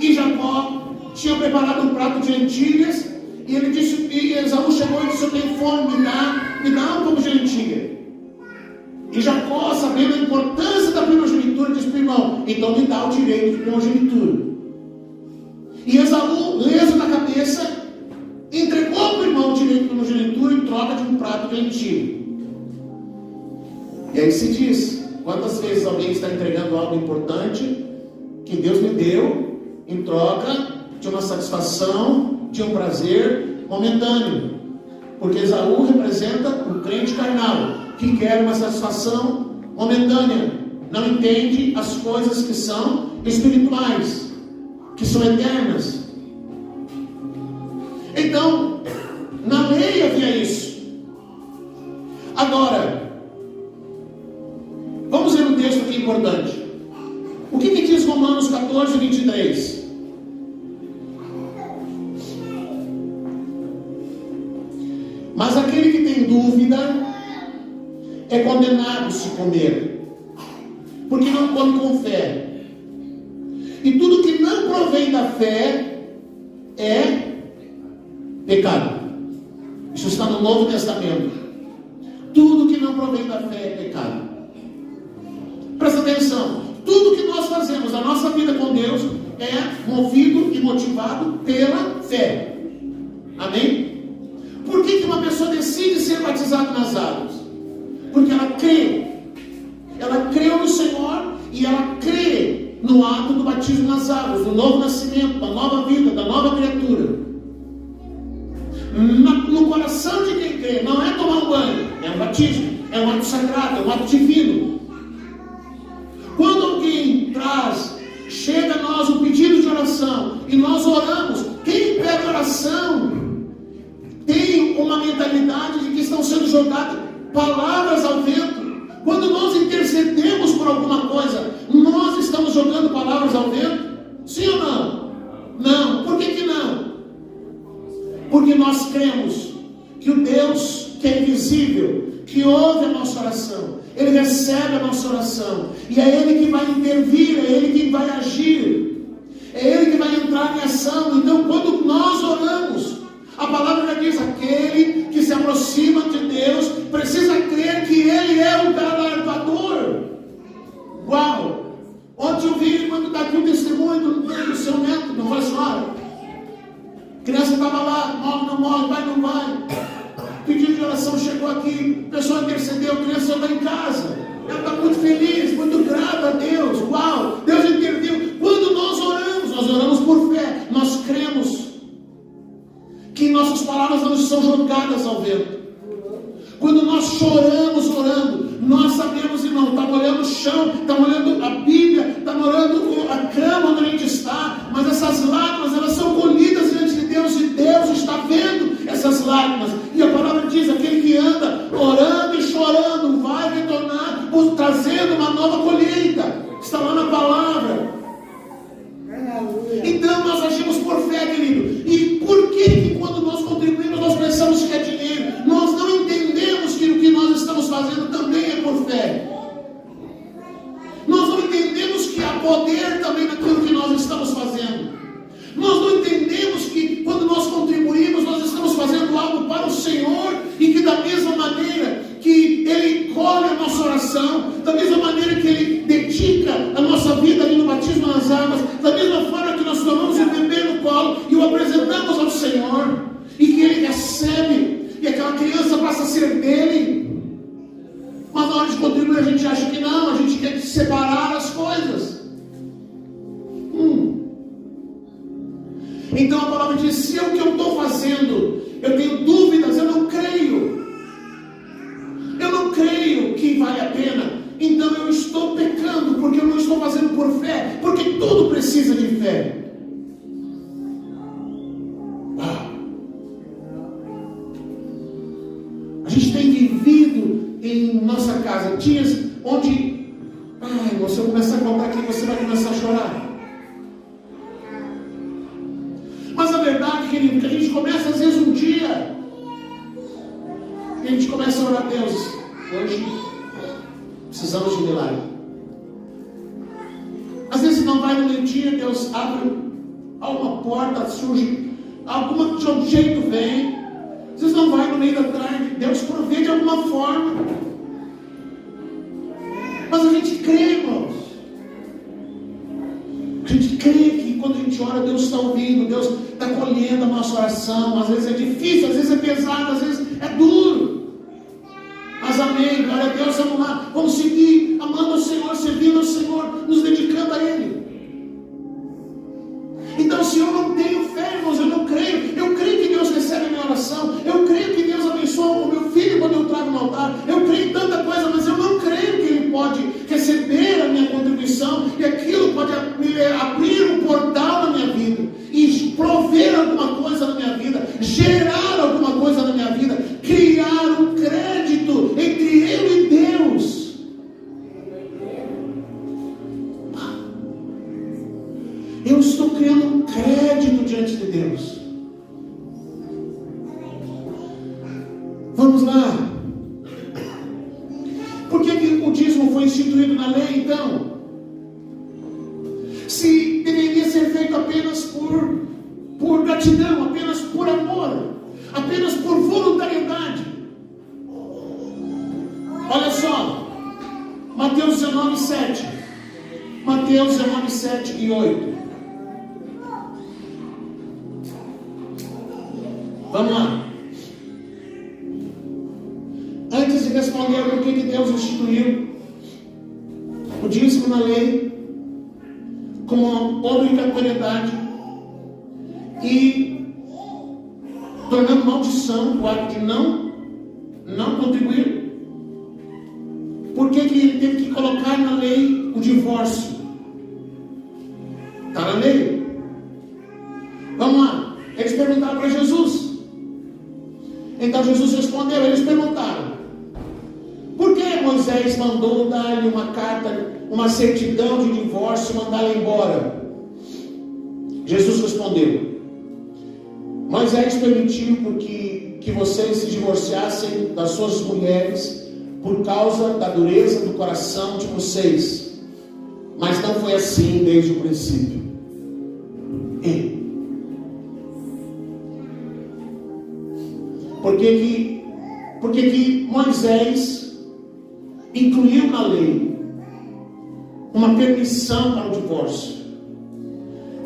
e Jacó tinha preparado um prato de lentilhas, e ele disse, e Esaú chegou e disse: eu tenho fome, me dá um pouco de lentilha. E Jacó, sabendo a importância da primogenitura, disse para o irmão: então me dá o direito de primogenitura. E Esaú, leso na cabeça, entregou para o irmão o direito de primogenitura em troca de um prato de lentilha. E aí se diz: quantas vezes alguém está entregando algo importante que Deus me deu em troca de uma satisfação, de um prazer momentâneo? Porque Esaú representa um crente carnal que quer uma satisfação momentânea, não entende as coisas que são espirituais, que são eternas. Então, na lei havia isso. Agora, vamos ler um texto aqui importante. O que diz Romanos 14, 23? Mas aquele que tem dúvida é condenado se comer, porque não come com fé. E tudo que não provém da fé é pecado. Isso está no Novo Testamento. Tudo que não provém da fé é pecado. Presta atenção. Tudo que nós fazemos na nossa vida com Deus é movido e motivado pela fé. Amém? Por que uma pessoa decide ser batizada nas águas? Porque ela crê. Ela creu no Senhor e ela crê no ato do batismo nas águas, do novo nascimento, da nova vida, da nova criatura. No coração de quem crê, não é tomar um banho, é um batismo, é um ato sagrado, é um ato divino. Quando alguém chega a nós um pedido de oração e nós oramos, quem pede oração tem uma mentalidade de que estão sendo jogadas palavras ao vento. Quando nós intercedemos por alguma coisa, nós estamos jogando palavras ao vento? Sim ou não? Não. Por que não? Porque nós cremos que o Deus que é invisível, que ouve a nossa oração, Ele recebe a nossa oração, e é Ele que vai intervir, é Ele que vai agir, é Ele que vai entrar em ação. Então, quando nós oramos, a palavra já diz: aquele que se aproxima de Deus precisa crer que Ele é o galardoador. Uau! Ontem eu vi, quando está aqui o testemunho do seu neto, não foi, senhora? A criança estava lá, morre, não morre, vai, não vai. Pedido de oração chegou aqui, a pessoa intercedeu, a criança está em casa. Ela está muito feliz, muito grata a Deus. Uau! Deus interviu. Quando nós oramos por fé, nós cremos que nossas palavras não são jogadas ao vento. Quando nós choramos orando, nós sabemos, irmão, está molhando o chão, está molhando a Bíblia, está molhando a cama onde a gente está, mas essas lágrimas, elas são colhidas diante de Deus, e Deus está vendo essas lágrimas. E a palavra diz: aquele que anda orando e chorando vai retornar, trazendo uma nova colheita. Está lá na palavra. poder também naquilo que nós estamos fazendo. Nós não entendemos que quando nós contribuímos, nós estamos fazendo algo para o Senhor, e que da mesma maneira que Ele colhe a nossa oração, da mesma maneira que Ele dedica a nossa vida ali no batismo nas águas, da mesma forma que nós tomamos o bebê no colo e o apresentamos ao Senhor, e que Ele recebe, e aquela criança passa a ser dele. Mas na hora de contribuir a gente acha que não, a gente quer separar as coisas. Então a palavra diz: se o que eu estou fazendo, eu tenho dúvidas, eu não creio que vale a pena, então eu estou pecando, porque eu não estou fazendo por fé, porque tudo precisa de fé. A gente tem vivido em nossa casa dias onde, se eu começar a contar aqui, você vai começar a chorar. Mas a verdade, querido, que a gente começa às vezes um dia, e a gente começa a orar: Deus, hoje precisamos de milagre. Às vezes não vai no meio-dia, Deus abre alguma porta, surge, de algum jeito vem. Às vezes não vai no meio da tarde, Deus provê de alguma forma. Mas a gente crê, irmãos. A gente crê que quando a gente ora, Deus está ouvindo, Deus está colhendo a nossa oração. Às vezes é difícil, às vezes é pesado, às vezes é duro. Mas amém, glória a Deus, vamos lá. Vamos seguir amando o Senhor, servindo ao Senhor, nos dedicando a Ele. Então, se eu não tenho fé, irmãos, eu não creio. Eu creio que Deus recebe a minha oração. Eu creio que Deus abençoa o meu filho quando eu trago no altar. Eu creio em tanta coisa, mas eu não creio que Ele pode receber a minha contribuição, e aquilo pode me abrir um portal na minha vida e prover alguma coisa na minha vida, gerar alguma coisa na minha vida, criar um crédito entre eu e Deus. Eu estou criando um crédito diante de Deus. Vamos lá. Por que o dízimo foi instituído na lei, então? Se deveria ser feito apenas por gratidão, apenas por amor, apenas por voluntariedade. Olha só, Mateus 19, 7. Mateus 19, 7 e 8. Vamos lá. Antes de responder por que Deus instituiu o dízimo na lei como obrigatoriedade e tornando maldição o ato de não contribuir, por que ele teve que colocar na lei o divórcio? Está na lei. Vamos lá. Eles perguntaram para Jesus. Então Jesus respondeu. Eles perguntaram: por que Moisés mandou dar-lhe uma carta, uma certidão de divórcio e mandá-la embora? Jesus respondeu: Moisés permitiu que vocês se divorciassem das suas mulheres por causa da dureza do coração de vocês, mas não foi assim desde o princípio. Por que Moisés incluiu na lei uma permissão para o divórcio?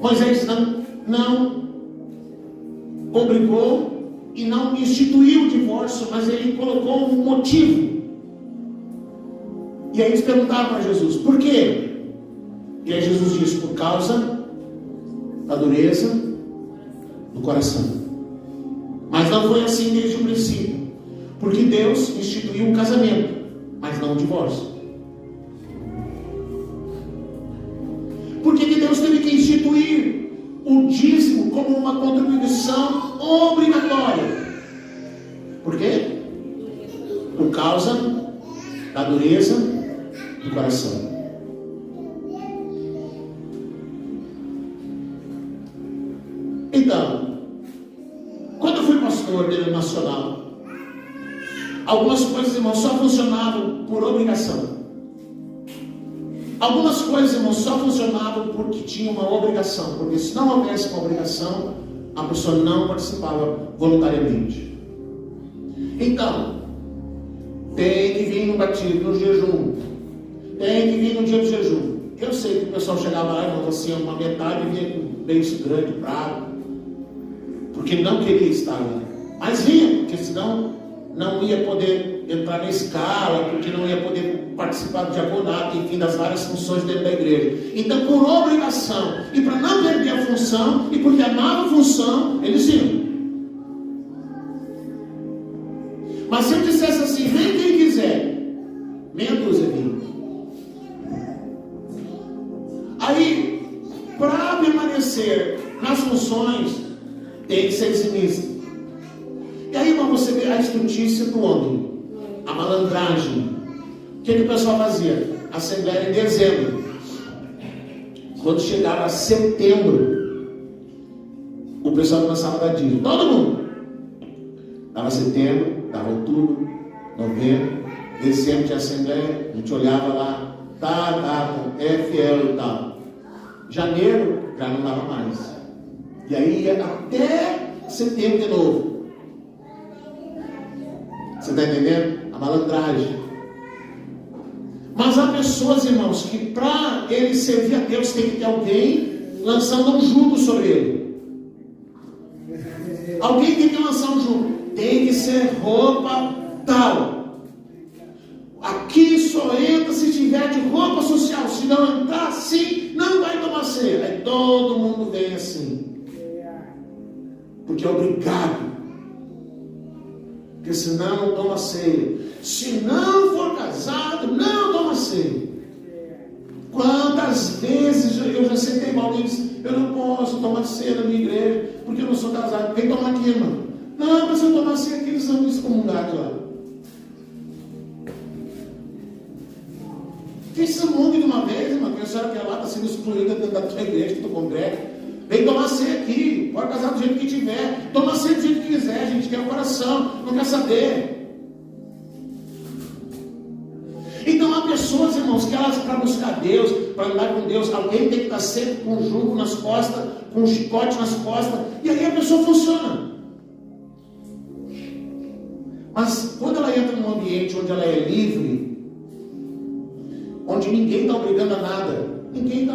Moisés não obrigou e não instituiu o divórcio, mas ele colocou um motivo. E aí eles perguntaram para Jesus: por quê? E aí Jesus disse: por causa da dureza do coração. Mas não foi assim desde o princípio, porque Deus instituiu um casamento, mas não um divórcio. Por que Deus teve que instituir o dízimo como uma contribuição obrigatória? Por quê? Por causa da dureza do coração. Então, quando eu fui pastor denominacional, algumas coisas, irmãos, só funcionavam por obrigação. Algumas coisas, irmãos, só funcionavam porque tinha uma obrigação, porque se não houvesse uma obrigação, a pessoa não participava voluntariamente. Então, tem que vir no batismo, no jejum, tem que vir no dia do jejum. Eu sei que o pessoal chegava lá, irmãos, assim, uma metade vinha com um beijo grande, bravo, porque não queria estar lá. Mas vinha, porque senão não ia poder entrar na escala, porque não ia poder participar do diaconato, enfim, das várias funções dentro da igreja. Então, por obrigação, e para não perder a função, e porque amava a função, eles iam. Mas se eu dissesse assim, vem quem quiser, meia dúzia vinha. Aí, para permanecer nas funções, tem que ser dizimista. E aí, irmão, você vê a estutícia do homem, a malandragem. O que o pessoal fazia? Assembleia em dezembro. Quando chegava a setembro, o pessoal começava a dar dízimo. Todo mundo. Dava setembro, dava outubro, novembro, dezembro de assembleia, a gente olhava lá, tá, é fiel e tal. Janeiro já não dava mais. E aí ia até setembro de novo. Você está entendendo? A malandragem. Mas há pessoas, irmãos, que para ele servir a Deus tem que ter alguém lançando um jugo sobre ele. Alguém tem que lançar um jugo. Tem que ser roupa tal. Aqui só entra se tiver de roupa social. Se não entrar assim, não vai tomar ceia. Aí todo mundo vem assim. Porque é obrigado. Porque senão não toma ceia. Se não for casado, não toma ceia. Quantas vezes eu já sentei mal e disse, eu não posso tomar ceia na minha igreja, porque eu não sou casado. Vem tomar aqui, irmão. Não, mas se eu tomar ceia aqui, eles vão me excomungar de lá. Quem se muda de uma vez, irmão, que a senhora quer lá, está sendo excluída dentro da tua igreja, que tu congrega. Vem tomar ceia aqui, pode casar do jeito que tiver, toma ceia do jeito que quiser, a gente quer o coração, não quer saber. Então há pessoas, irmãos, que elas para buscar Deus, para andar com Deus, alguém tem que estar sempre com um jugo nas costas, com um chicote nas costas, e aí a pessoa funciona. Mas quando ela entra num ambiente onde ela é livre, onde ninguém está obrigando a nada, ninguém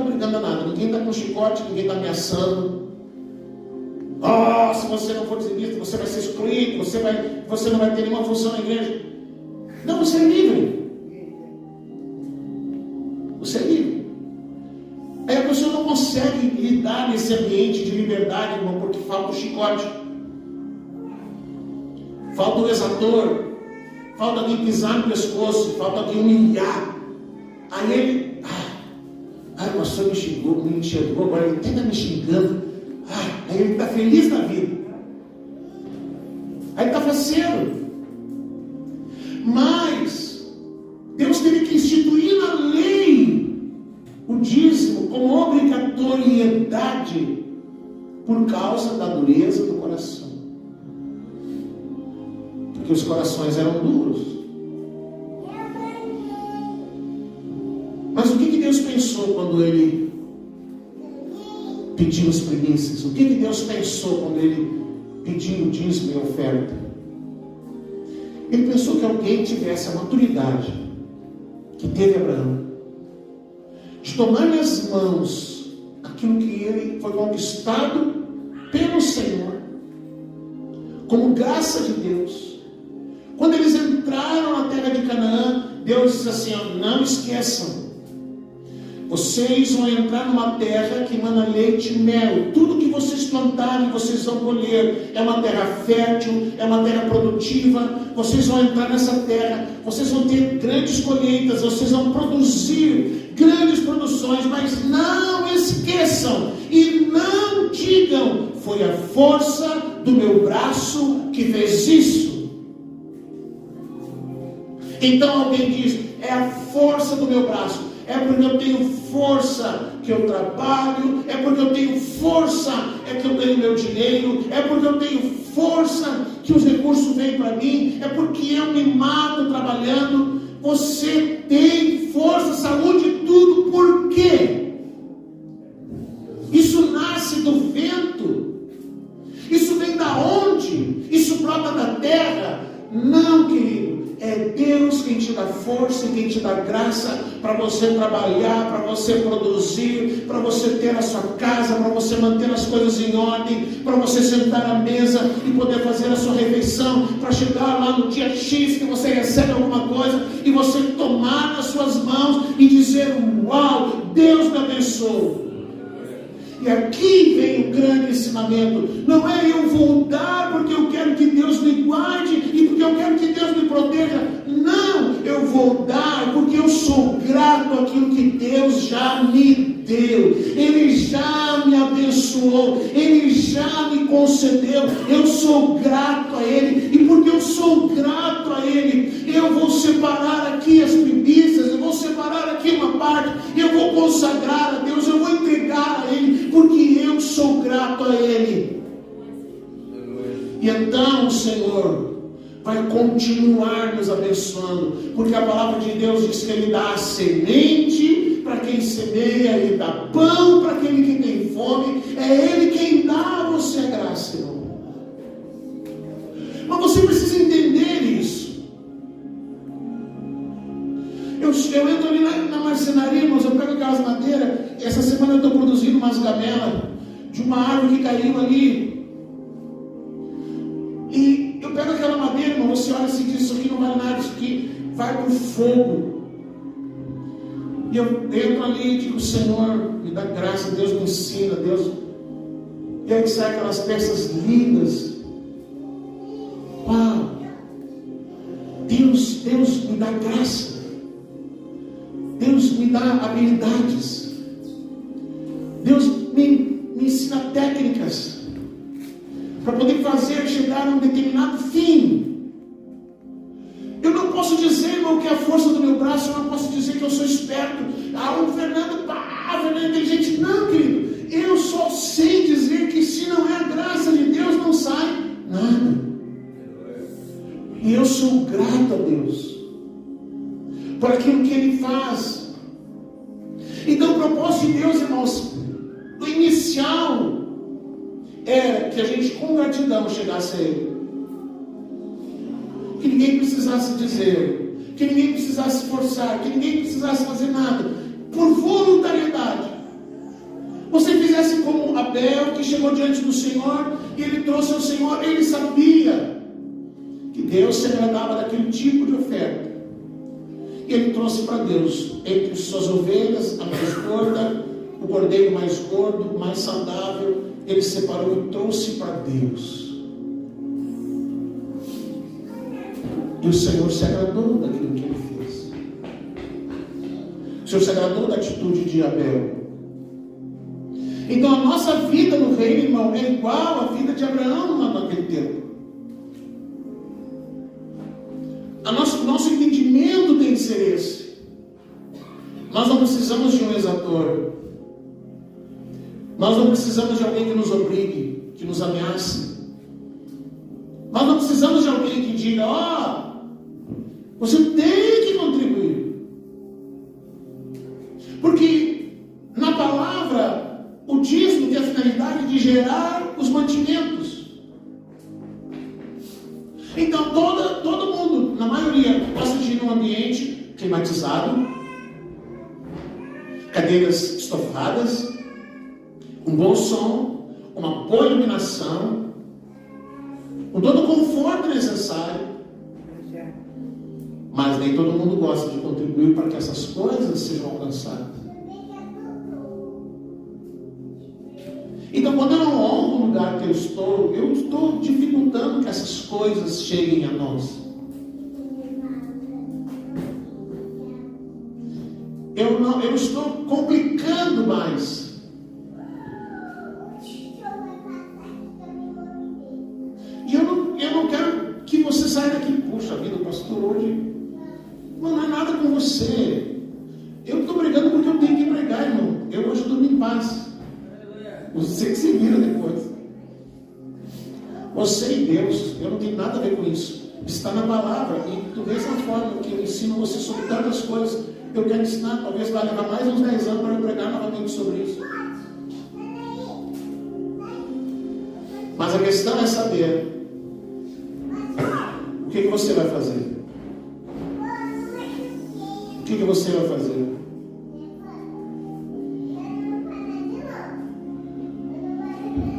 está com chicote, ninguém está ameaçando. Oh, se você não for dizimista, você vai ser excluído, você não vai ter nenhuma função na igreja. Não, você é livre. Você é livre. Aí a pessoa não consegue lidar nesse ambiente de liberdade, irmão, porque falta o chicote, falta o exator, falta alguém pisar no pescoço, falta alguém humilhar. Aí ele, o pastor me enxergou, agora ele está me xingando. Aí ele está feliz na vida. Aí está faceiro. Mas Deus teve que instituir na lei o dízimo como obrigatoriedade por causa da dureza do coração. Porque os corações eram duros. Mas o que Deus pensou quando Ele pediu as primícias? O que Deus pensou quando Ele pediu o dízimo e a oferta? Ele pensou que alguém tivesse a maturidade que teve Abraão, de tomar nas mãos aquilo que ele foi conquistado pelo Senhor, como graça de Deus. Quando eles entraram na terra de Canaã, Deus disse assim, não esqueçam, vocês vão entrar numa terra que emana leite e mel. Tudo que vocês plantarem, vocês vão colher. É uma terra fértil, é uma terra produtiva. Vocês vão entrar nessa terra, vocês vão ter grandes colheitas, vocês vão produzir grandes produções, mas não esqueçam e não digam, foi a força do meu braço que fez isso. Então alguém diz, é a força do meu braço. É porque eu tenho força que eu trabalho, é porque eu tenho força que eu ganho meu dinheiro, é porque eu tenho força que os recursos vêm para mim, é porque eu me mato trabalhando. Você tem força, saúde, tudo por dá força e quem te dá graça para você trabalhar, para você produzir, para você ter a sua casa, para você manter as coisas em ordem, para você sentar à mesa e poder fazer a sua refeição, para chegar lá no dia X que você recebe alguma coisa e você tomar nas suas mãos e dizer: uau, Deus me abençoou. E aqui vem o grande ensinamento. Não é eu vou dar porque eu quero que Deus me guarde e porque eu quero que Deus me proteja. Não, eu vou dar porque eu sou grato àquilo que Deus já me deu. Ele já me abençoou, Ele já me concedeu. Eu sou grato a Ele, e porque eu sou grato a Ele, eu vou separar aqui as primícias, eu vou separar aqui uma parte, eu vou consagrar a Deus, eu vou entregar a Ele, porque eu sou grato a Ele. E então o Senhor vai continuar nos abençoando, porque a palavra de Deus diz que Ele dá a semente para quem semeia, Ele dá pão para aquele que tem fome. É Ele quem dá a você a graça, irmão. Mas você precisa entender isso. Eu entro ali na marcenaria, irmãos, eu pego aquelas madeiras. Essa semana eu estou produzindo umas gamelas de uma árvore que caiu ali. E eu pego aquela madeira, irmão, você olha assim e diz: isso aqui não vale nada, isso aqui vai para o fogo. E eu entro ali e digo: Senhor, me dá graça, Deus me ensina, Deus. E aí saem aquelas peças lindas. Uau! Deus me dá graça. Deus me dá habilidades. Deus me ensina técnicas para poder chegar a um determinado fim. Eu não posso dizer, irmão, que é a força do meu braço. Eu não posso dizer que eu sou esperto. O Fernando é inteligente. Não, querido. Eu só sei dizer que se não é a graça de Deus, não sai nada. E eu sou grato a Deus por aquilo que Ele faz. Então o propósito de Deus, irmãos, o inicial era que a gente com gratidão chegasse a Ele, que ninguém precisasse dizer, que ninguém precisasse forçar, que ninguém precisasse fazer nada, por voluntariedade. Você fizesse como Abel, que chegou diante do Senhor e ele trouxe ao Senhor. Ele sabia que Deus se agradava daquele tipo de oferta. E ele trouxe para Deus, entre suas ovelhas, a mais gorda, o cordeiro mais gordo, mais saudável. Ele separou e trouxe para Deus. E o Senhor se agradou daquilo que ele fez. O Senhor se agradou da atitude de Abel. Então a nossa vida no reino, irmão, é igual à vida de Abraão naquele tempo. Nosso entendimento tem que ser esse. Nós não precisamos de um exator. Nós não precisamos de alguém que nos obrigue, que nos ameace. Nós não precisamos de alguém que diga: você tem que contribuir. Porque na palavra, o dízimo tem a finalidade de gerar os mantimentos. Então todo mundo, na maioria, gosta de ir num ambiente climatizado, cadeiras estofadas, um bom som, uma boa iluminação, com todo o conforto necessário. Mas nem todo mundo gosta de contribuir para que essas coisas sejam alcançadas. Então, quando eu não honro o lugar que eu estou dificultando que essas coisas cheguem a nós. Eu estou complicando mais. E eu não quero que você saia daqui: puxa vida, o pastor hoje não é nada com você. Eu estou pregando porque eu tenho que pregar, irmão. Eu hoje estou em paz. Você que se vira depois. Você e Deus, eu não tenho nada a ver com isso. Está na palavra. E da mesma forma que eu ensino você sobre tantas coisas, eu quero ensinar. Talvez vai levar mais uns 10 anos para eu pregar novamente sobre isso. Mas a questão é saber o que você vai fazer. que você vai fazer?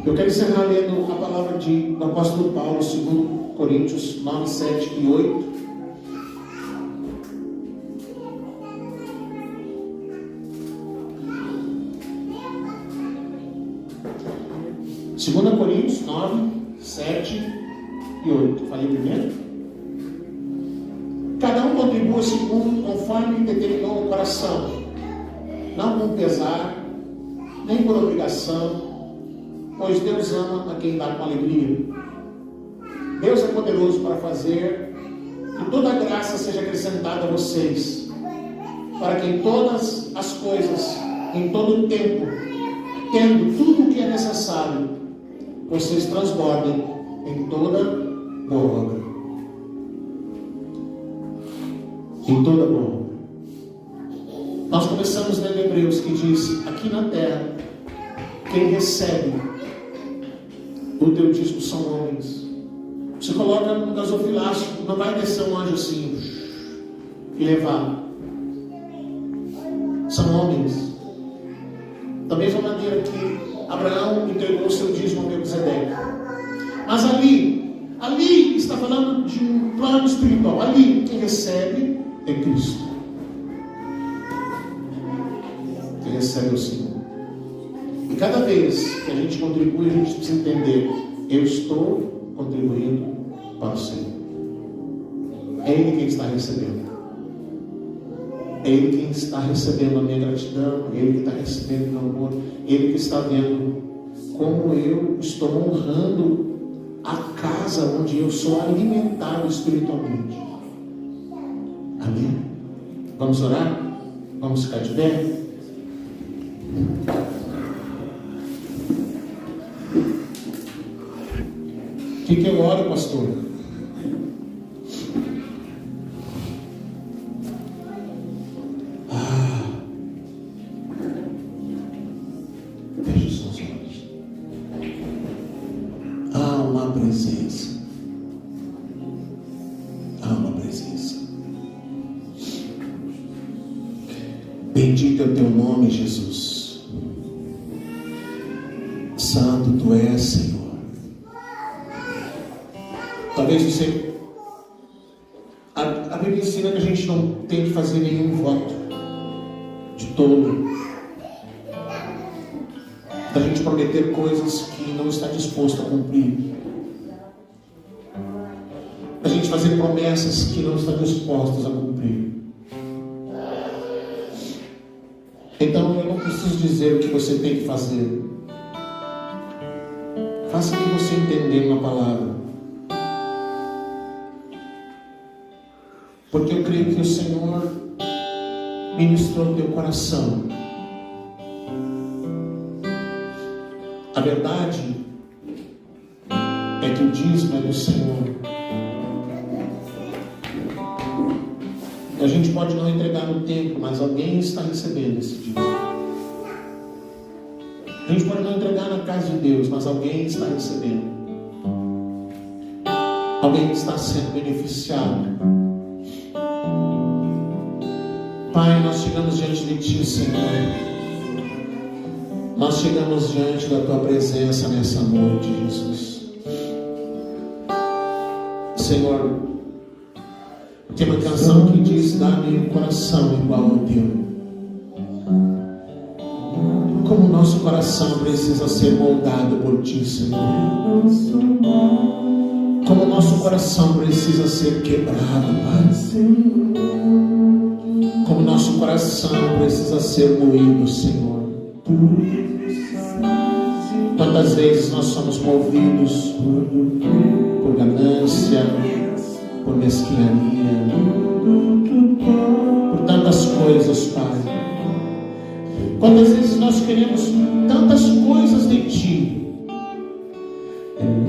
Eu quero encerrar lendo a palavra do apóstolo Paulo, 2 Coríntios 9, 7 e 8. 2 Coríntios 9, 7 e 8. Falei primeiro? Cada um contribua segundo, conforme determinou o coração, não com pesar, nem por obrigação, pois Deus ama a quem dá com alegria. Deus é poderoso para fazer que toda a graça seja acrescentada a vocês, para que em todas as coisas, em todo o tempo, tendo tudo o que é necessário, vocês transbordem em toda boa obra. Em toda boa obra. Nós começamos lendo Hebreus, que diz: aqui na terra, quem recebe o teu dízimo são homens. Você coloca no gasofilácio, não vai descer um anjo assim e levar. São homens. Da mesma maneira que Abraão entregou o seu dízimo ao Melquisedeque. Mas ali está falando de um plano espiritual. Ali quem recebe é Cristo. Quem recebe é o Senhor. E cada vez que a gente contribui, a gente precisa entender: eu estou contribuindo para o Senhor. É Ele quem está recebendo. É Ele quem está recebendo a minha gratidão. É Ele que está recebendo o meu amor. Ele que está vendo como eu estou honrando a casa onde eu sou alimentado espiritualmente. Amém? Vamos orar? Vamos ficar de pé? O que eu oro, pastor? Feche os seus olhos. Há uma presença. Há uma presença. Bendito é o teu nome, Jesus. Santo tu és, Senhor. Talvez você... A Bíblia ensina que a gente não tem que fazer nenhum voto de tolo, da gente prometer coisas que não está disposto a cumprir, da gente fazer promessas que não está disposto a cumprir. Então eu não preciso dizer o que você tem que fazer. Faça o que você entender na palavra. Porque eu creio que o Senhor ministrou no teu coração. A verdade é que o dízimo é do Senhor. A gente pode não entregar no tempo, mas alguém está recebendo esse dízimo. A gente pode não entregar na casa de Deus, mas alguém está recebendo. Alguém está sendo beneficiado. Pai, nós chegamos diante de Ti, Senhor. Nós chegamos diante da Tua presença nessa noite, Jesus. Senhor, tem uma canção que diz: dá-me um coração igual ao Teu. Como o nosso coração precisa ser moldado por Ti, Senhor. Como o nosso coração precisa ser quebrado, Pai. Como nosso coração precisa ser moído, Senhor. Quantas vezes nós somos movidos por ganância, por mesquinharia, por tantas coisas, Pai. Quantas vezes nós queremos tantas coisas de Ti,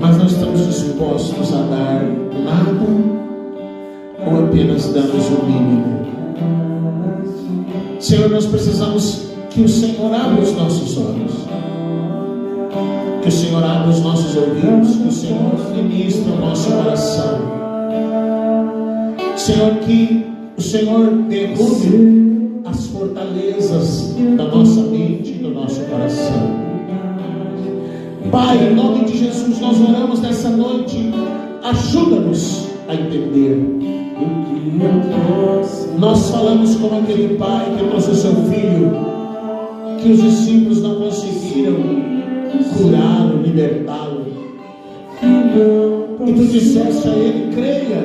mas não estamos dispostos a dar nada, ou apenas damos o mínimo. Senhor, nós precisamos que o Senhor abra os nossos olhos, que o Senhor abra os nossos ouvidos, que o Senhor ministre o nosso coração. Senhor, que o Senhor derrube as fortalezas da nossa mente e do nosso coração. Pai, em nome de Jesus, nós oramos nessa noite, ajuda-nos a entender. Nós falamos como aquele pai que trouxe o seu filho, que os discípulos não conseguiram curá-lo, libertá-lo. E tu disseste a ele: creia.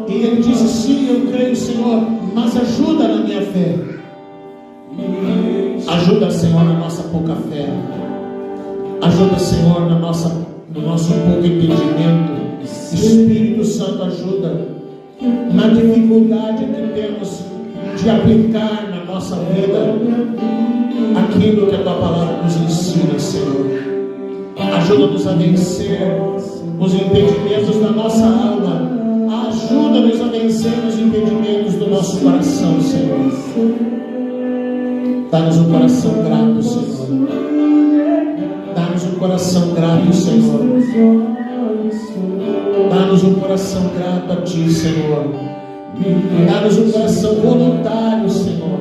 E ele disse: sim, eu creio, Senhor, mas ajuda na minha fé. Ajuda, Senhor, na nossa pouca fé. Ajuda, Senhor, no nosso pouco entendimento. Espírito Santo, ajuda na dificuldade que temos de aplicar na nossa vida aquilo que a tua palavra nos ensina, Senhor. Ajuda-nos a vencer os impedimentos da nossa alma. Ajuda-nos a vencer os impedimentos do nosso coração, Senhor. Dá-nos um coração grato, Senhor. Dá-nos um coração grato, Senhor. Dá-nos um coração grato a Ti, Senhor. Dá-nos um coração voluntário, Senhor.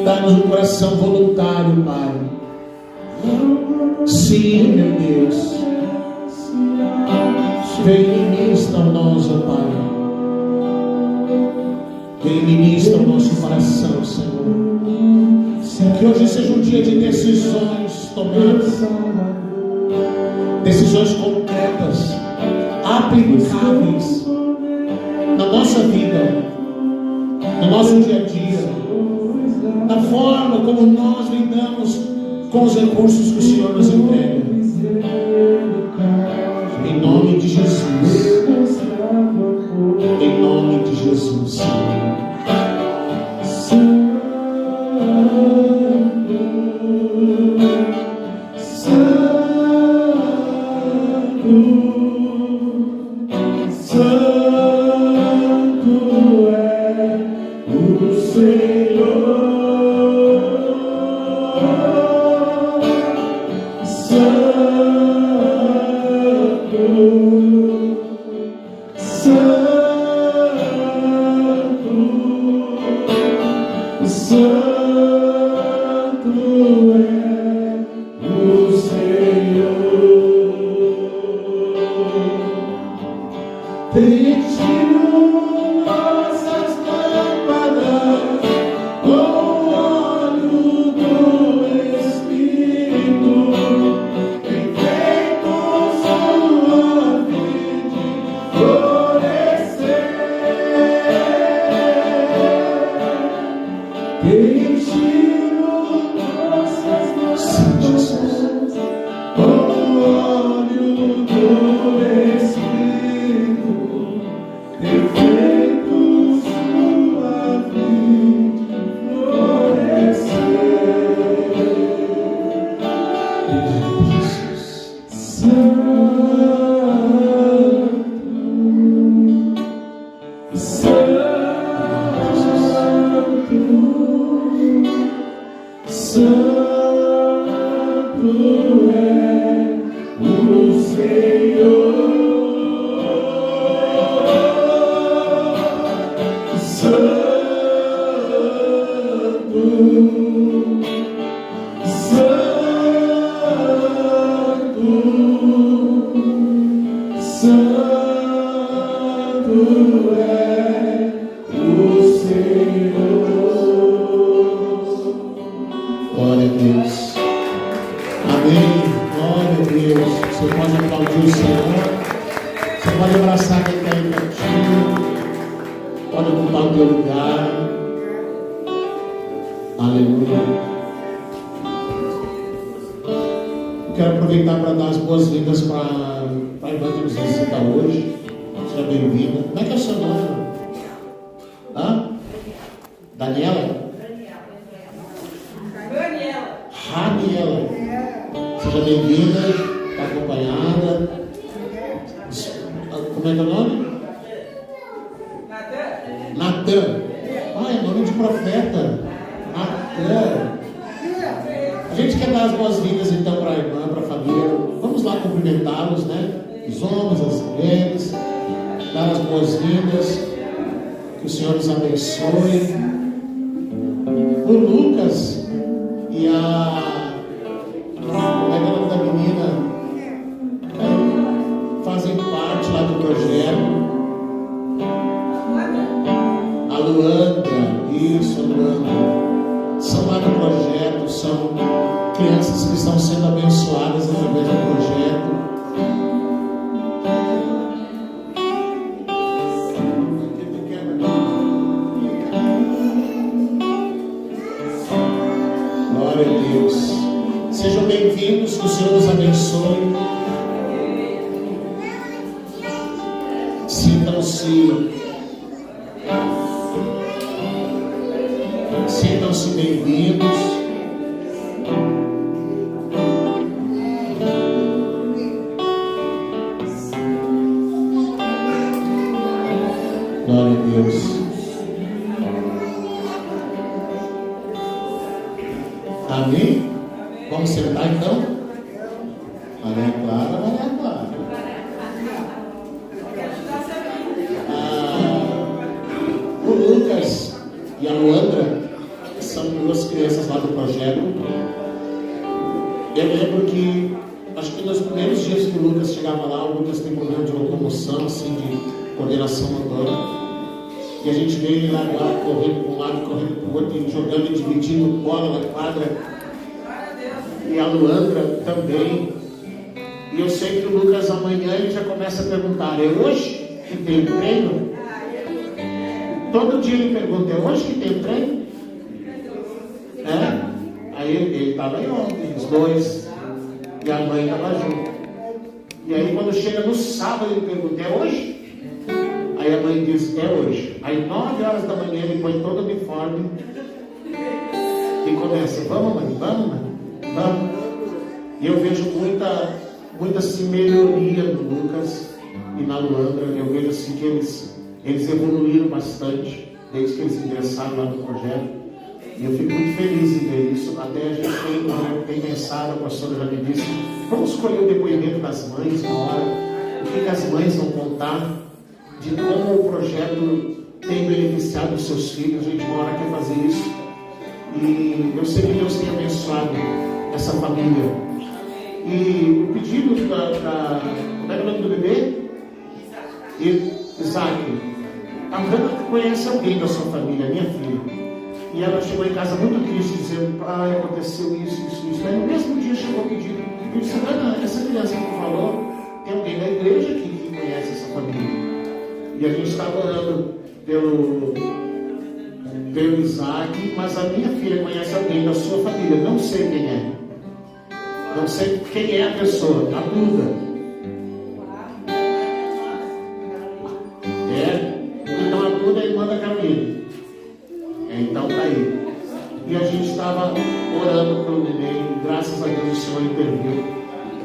Dá-nos um coração voluntário, Pai. Sim, meu Deus. Vem e ministra a nós, ó Pai. Vem e ministra o nosso coração, Senhor. Que hoje seja um dia de decisões tomadas, decisões concretas, aplicáveis na nossa vida, no nosso dia a dia, na forma como nós lidamos com os recursos que o Senhor nos entrega. Em nome de Jesus. Em nome de Jesus, Senhor. Seja bem-vinda, está acompanhada. Como é que é o nome? Natan. Ah, é nome de profeta. Natan. A gente quer dar as boas-vindas então para a irmã, para a família. Vamos lá cumprimentá-los, né? Os homens, as mulheres. dar as boas-vindas, que o Senhor os abençoe. O Lucas e como é nome da menina, fazem parte lá do projeto. A Luandra, isso, a Luandra. São lá do projeto, são crianças que estão sendo abençoadas através do projeto. Glória a Deus. Sejam bem-vindos, que o Senhor os abençoe. Sintam-se bem-vindos. Glória a Deus. Amém? Vamos sentar então? Maria Clara, Maria Clara. O Lucas e a Luandra são duas crianças lá do projeto. Eu lembro que, acho que nos primeiros dias que o Lucas chegava lá, o Lucas tem problema de locomoção, assim, de coordenação motora. E a gente veio ele lá agora, correndo para um lado, correndo para o outro, e jogando e dividindo bola na quadra. E a Luandra também. E eu sei que o Lucas amanhã ele já começa a perguntar: é hoje que tem treino? Todo dia ele pergunta: é hoje que tem treino? É? Aí ele estava aí ontem, os dois, e a mãe estava junto. E aí quando chega no sábado ele pergunta: é hoje? Aí a mãe diz: é hoje. Aí 9 horas da manhã ele põe todo o uniforme e começa: vamos mãe, vamos mãe, vamos. E eu vejo muita assim, melhoria no Lucas e na Luandra. Eu vejo assim que eles evoluíram bastante desde que eles ingressaram lá no projeto. E eu fico muito feliz em ver isso. Até a gente tem pensado, a pastora já me disse, vamos escolher o depoimento das mães na hora, o que as mães vão contar de como o projeto tem beneficiado os seus filhos. A gente uma hora quer fazer isso. E eu sei que Deus tem abençoado essa família. E o pedido como é o nome do bebê? Isaac. A Ana conhece alguém da sua família, minha filha. E ela chegou em casa muito triste, dizendo: pai, aconteceu isso. Aí no mesmo dia chegou o pedido. Eu disse: Ana, essa criança que falou, tem alguém da igreja aqui que conhece essa família. E a gente estava orando pelo Isaac, mas a minha filha conhece alguém da sua família. Não sei quem é. Não sei quem é a pessoa, a Duda. Então a Duda é irmã da Carolina. Então tá aí. E a gente estava orando pelo neném, e graças a Deus o Senhor interviu.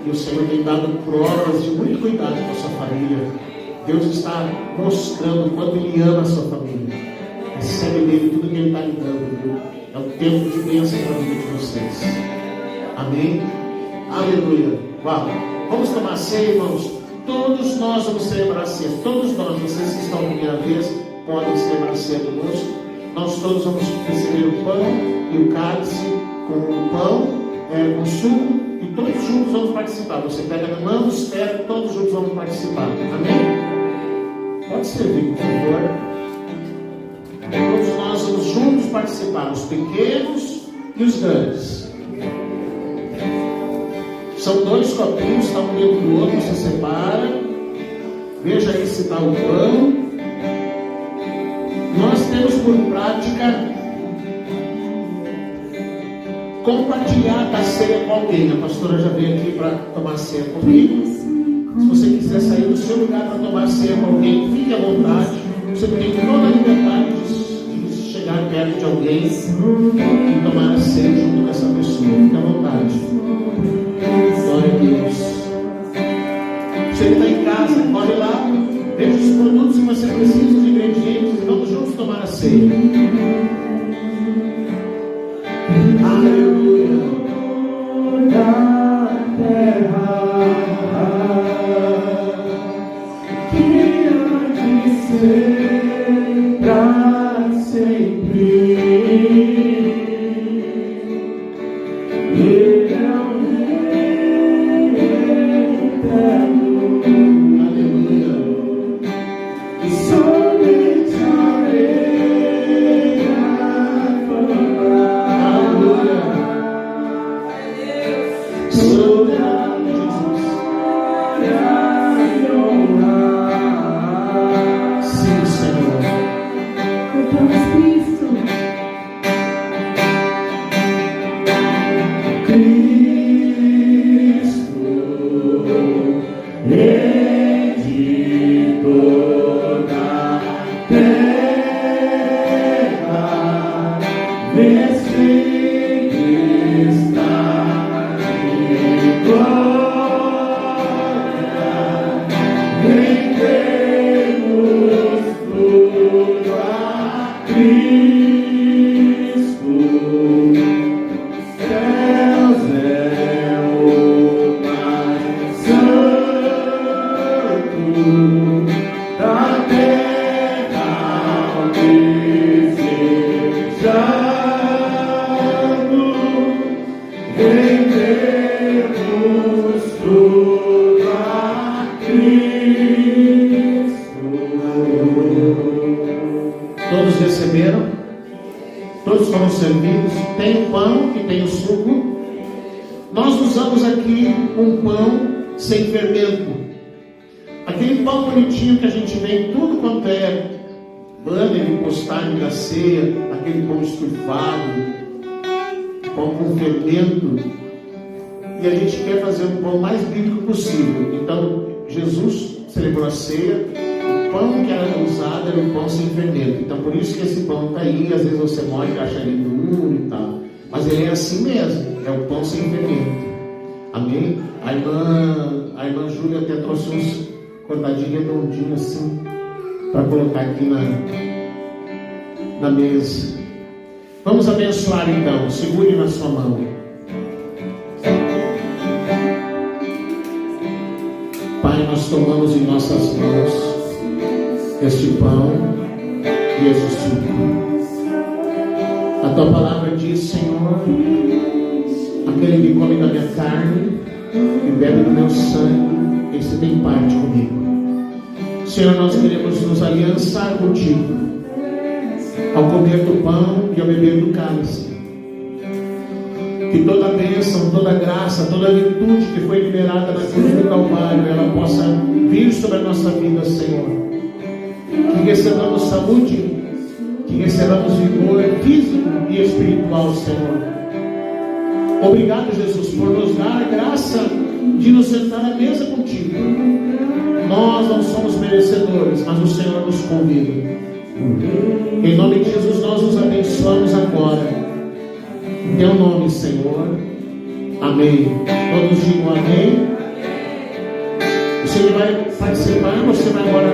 E o Senhor tem dado provas de muito cuidado com a sua família. Deus está mostrando quanto Ele ama a sua família. Recebe dele tudo que Ele está lhe dando, viu? É o tempo de bênção para a vida de vocês. Amém? Aleluia. Uau. Vamos tomar ceia, irmãos. Todos nós vamos celebrar a ceia. Todos nós, vocês que estão a primeira vez, podem celebrar a ceia conosco. Nós todos vamos receber o pão e o cálice com o pão, com suco, e todos juntos vamos participar. Você pega na mão, espera, todos juntos vamos participar. Amém? Pode servir, por favor. Todos nós vamos juntos participar, os pequenos e os grandes. São 2 copinhos, está um dentro do outro, você separa. Veja aí se está o pão. Nós temos por prática compartilhar da ceia com alguém. A pastora já veio aqui para tomar ceia comigo. Se você quiser sair do seu lugar para tomar ceia com alguém, fique à vontade. Você tem toda a liberdade de chegar perto de alguém e tomar a ceia junto com essa pessoa. Fique à vontade. Glória a Deus. Você que está em casa, corre lá, veja os produtos que você precisa, os ingredientes, e vamos juntos tomar a ceia. Aleluia. Da terra que Todos receberam? Todos foram servidos? Tem o pão e tem o suco. Nós usamos aqui um pão sem fermento. Aquele pão bonitinho que a gente vê em tudo quanto é banner e postagem da ceia, aquele pão estufado, pão com fermento. E a gente quer fazer o pão mais bíblico possível. Então, Jesus celebrou a ceia. O pão que era usado era um pão sem fermento. Então, por isso que esse pão está aí. Às vezes você morde e acha ele duro e tal. Mas ele é assim mesmo. É o pão sem fermento. Amém? A irmã Júlia até trouxe uns cortadinhos redondinhos assim, para colocar aqui na mesa. Vamos abençoar então. Segure na sua mão. Pai, nós tomamos em nossas mãos este pão e este suco. A tua palavra diz, Senhor, aquele que come da minha carne e bebe do meu sangue, esse tem parte comigo. Senhor, nós queremos nos aliançar contigo ao comer do pão e ao beber do cálice. Que toda a bênção, toda a graça, toda a virtude que foi liberada na cruz do Calvário, ela possa vir sobre a nossa vida, Senhor. Que recebamos saúde, que recebamos vigor físico e espiritual, Senhor. Obrigado, Jesus, por nos dar a graça de nos sentar à mesa contigo. Nós não somos merecedores, mas o Senhor nos convida. Em nome de Jesus, nós nos abençoamos agora. Em teu nome, Senhor. Amém. Todos digam amém. Você vai participar, você vai agora.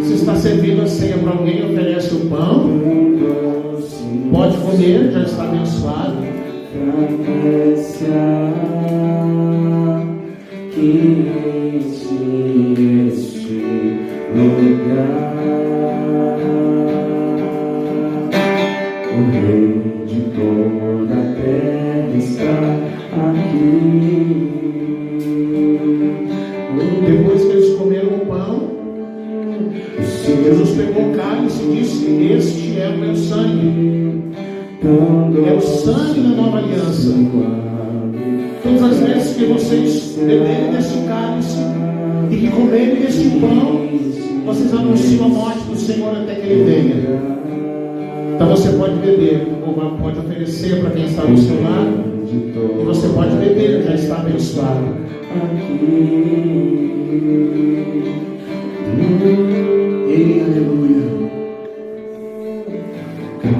Se está servindo a ceia para alguém, oferece o pão. Pode comer, já está abençoado. Que este lugar, o Rei de toda a terra está aqui. Depois que eles comeram o pão, Jesus pegou o cálice e disse: este é o meu sangue. É o sangue da nova aliança. Todas as vezes que vocês beberem deste cálice e que comerem deste pão, vocês anunciam a morte do Senhor até que Ele venha. Então você pode beber, ou pode oferecer para quem está ao seu lado, e você pode beber, já está abençoado. E aleluia.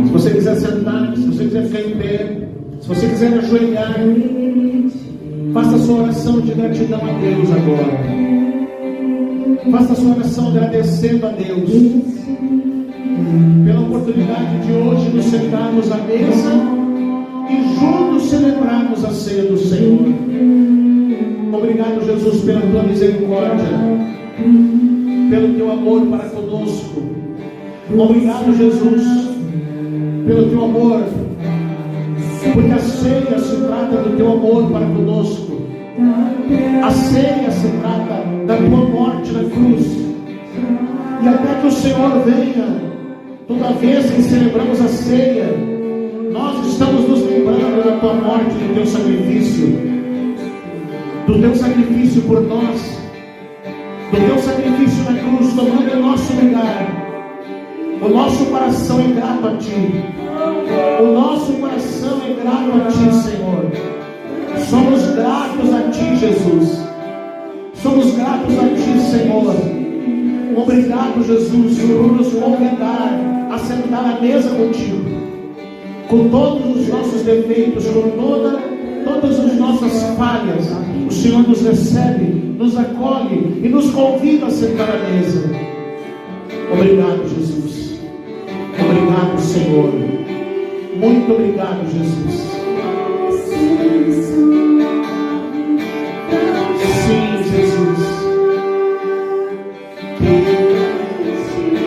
Se você quiser sentar, se você quiser ficar em pé, se você quiser ajoelhar, faça a sua oração de gratidão a Deus agora. Faça a sua oração agradecendo a Deus pela oportunidade de hoje nos sentarmos à mesa e juntos celebrarmos a ceia do Senhor. Obrigado, Jesus, pela tua misericórdia, pelo teu amor para conosco. Obrigado, Jesus, pelo teu amor, porque a ceia se trata do teu amor para conosco. A ceia se trata da tua morte na cruz. E até que o Senhor venha, toda vez que celebramos a ceia, nós estamos nos lembrando da tua morte, do teu sacrifício por nós, do teu sacrifício na cruz, tomando o nosso lugar. O nosso coração é grato a ti. O nosso coração é grato a ti, Senhor. Somos gratos a ti, Jesus. Somos gratos a ti, Senhor. Obrigado, Jesus, por nos convidar a sentar à mesa contigo, com todos os nossos defeitos, com todas as nossas falhas. O Senhor nos recebe, nos acolhe e nos convida a sentar à mesa. Obrigado, Jesus. Obrigado, Senhor. Muito obrigado, Jesus. Sim, Jesus.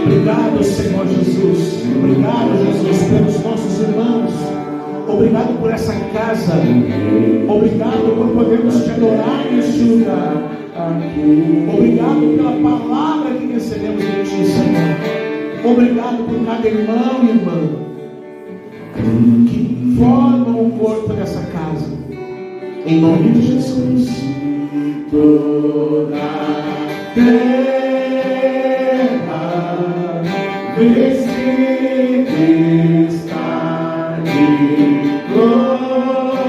Obrigado, Senhor Jesus. Obrigado, Jesus, pelos nossos irmãos. Obrigado por essa casa. Obrigado por podermos te adorar neste lugar. Obrigado pela palavra que recebemos de ti, Senhor. Obrigado por cada irmão e irmã que formam o corpo dessa casa. Em nome de Jesus. Toda terra está de glória,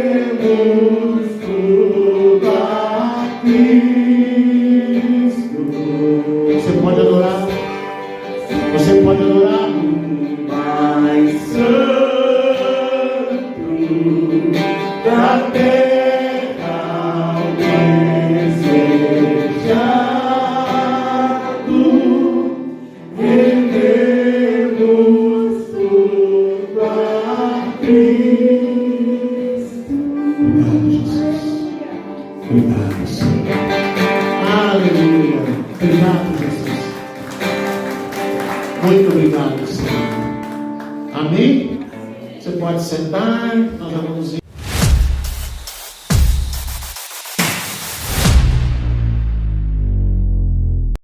rendemos tudo a Cristo. Você pode adorar. Você pode adorar. Mais santo da terra desejado, rendemos tudo a Cristo. Obrigado, Jesus. Obrigado, Senhor. Aleluia. Obrigado, Jesus. Muito obrigado, Senhor. Amém? Você pode sentar, nós já vamos ir.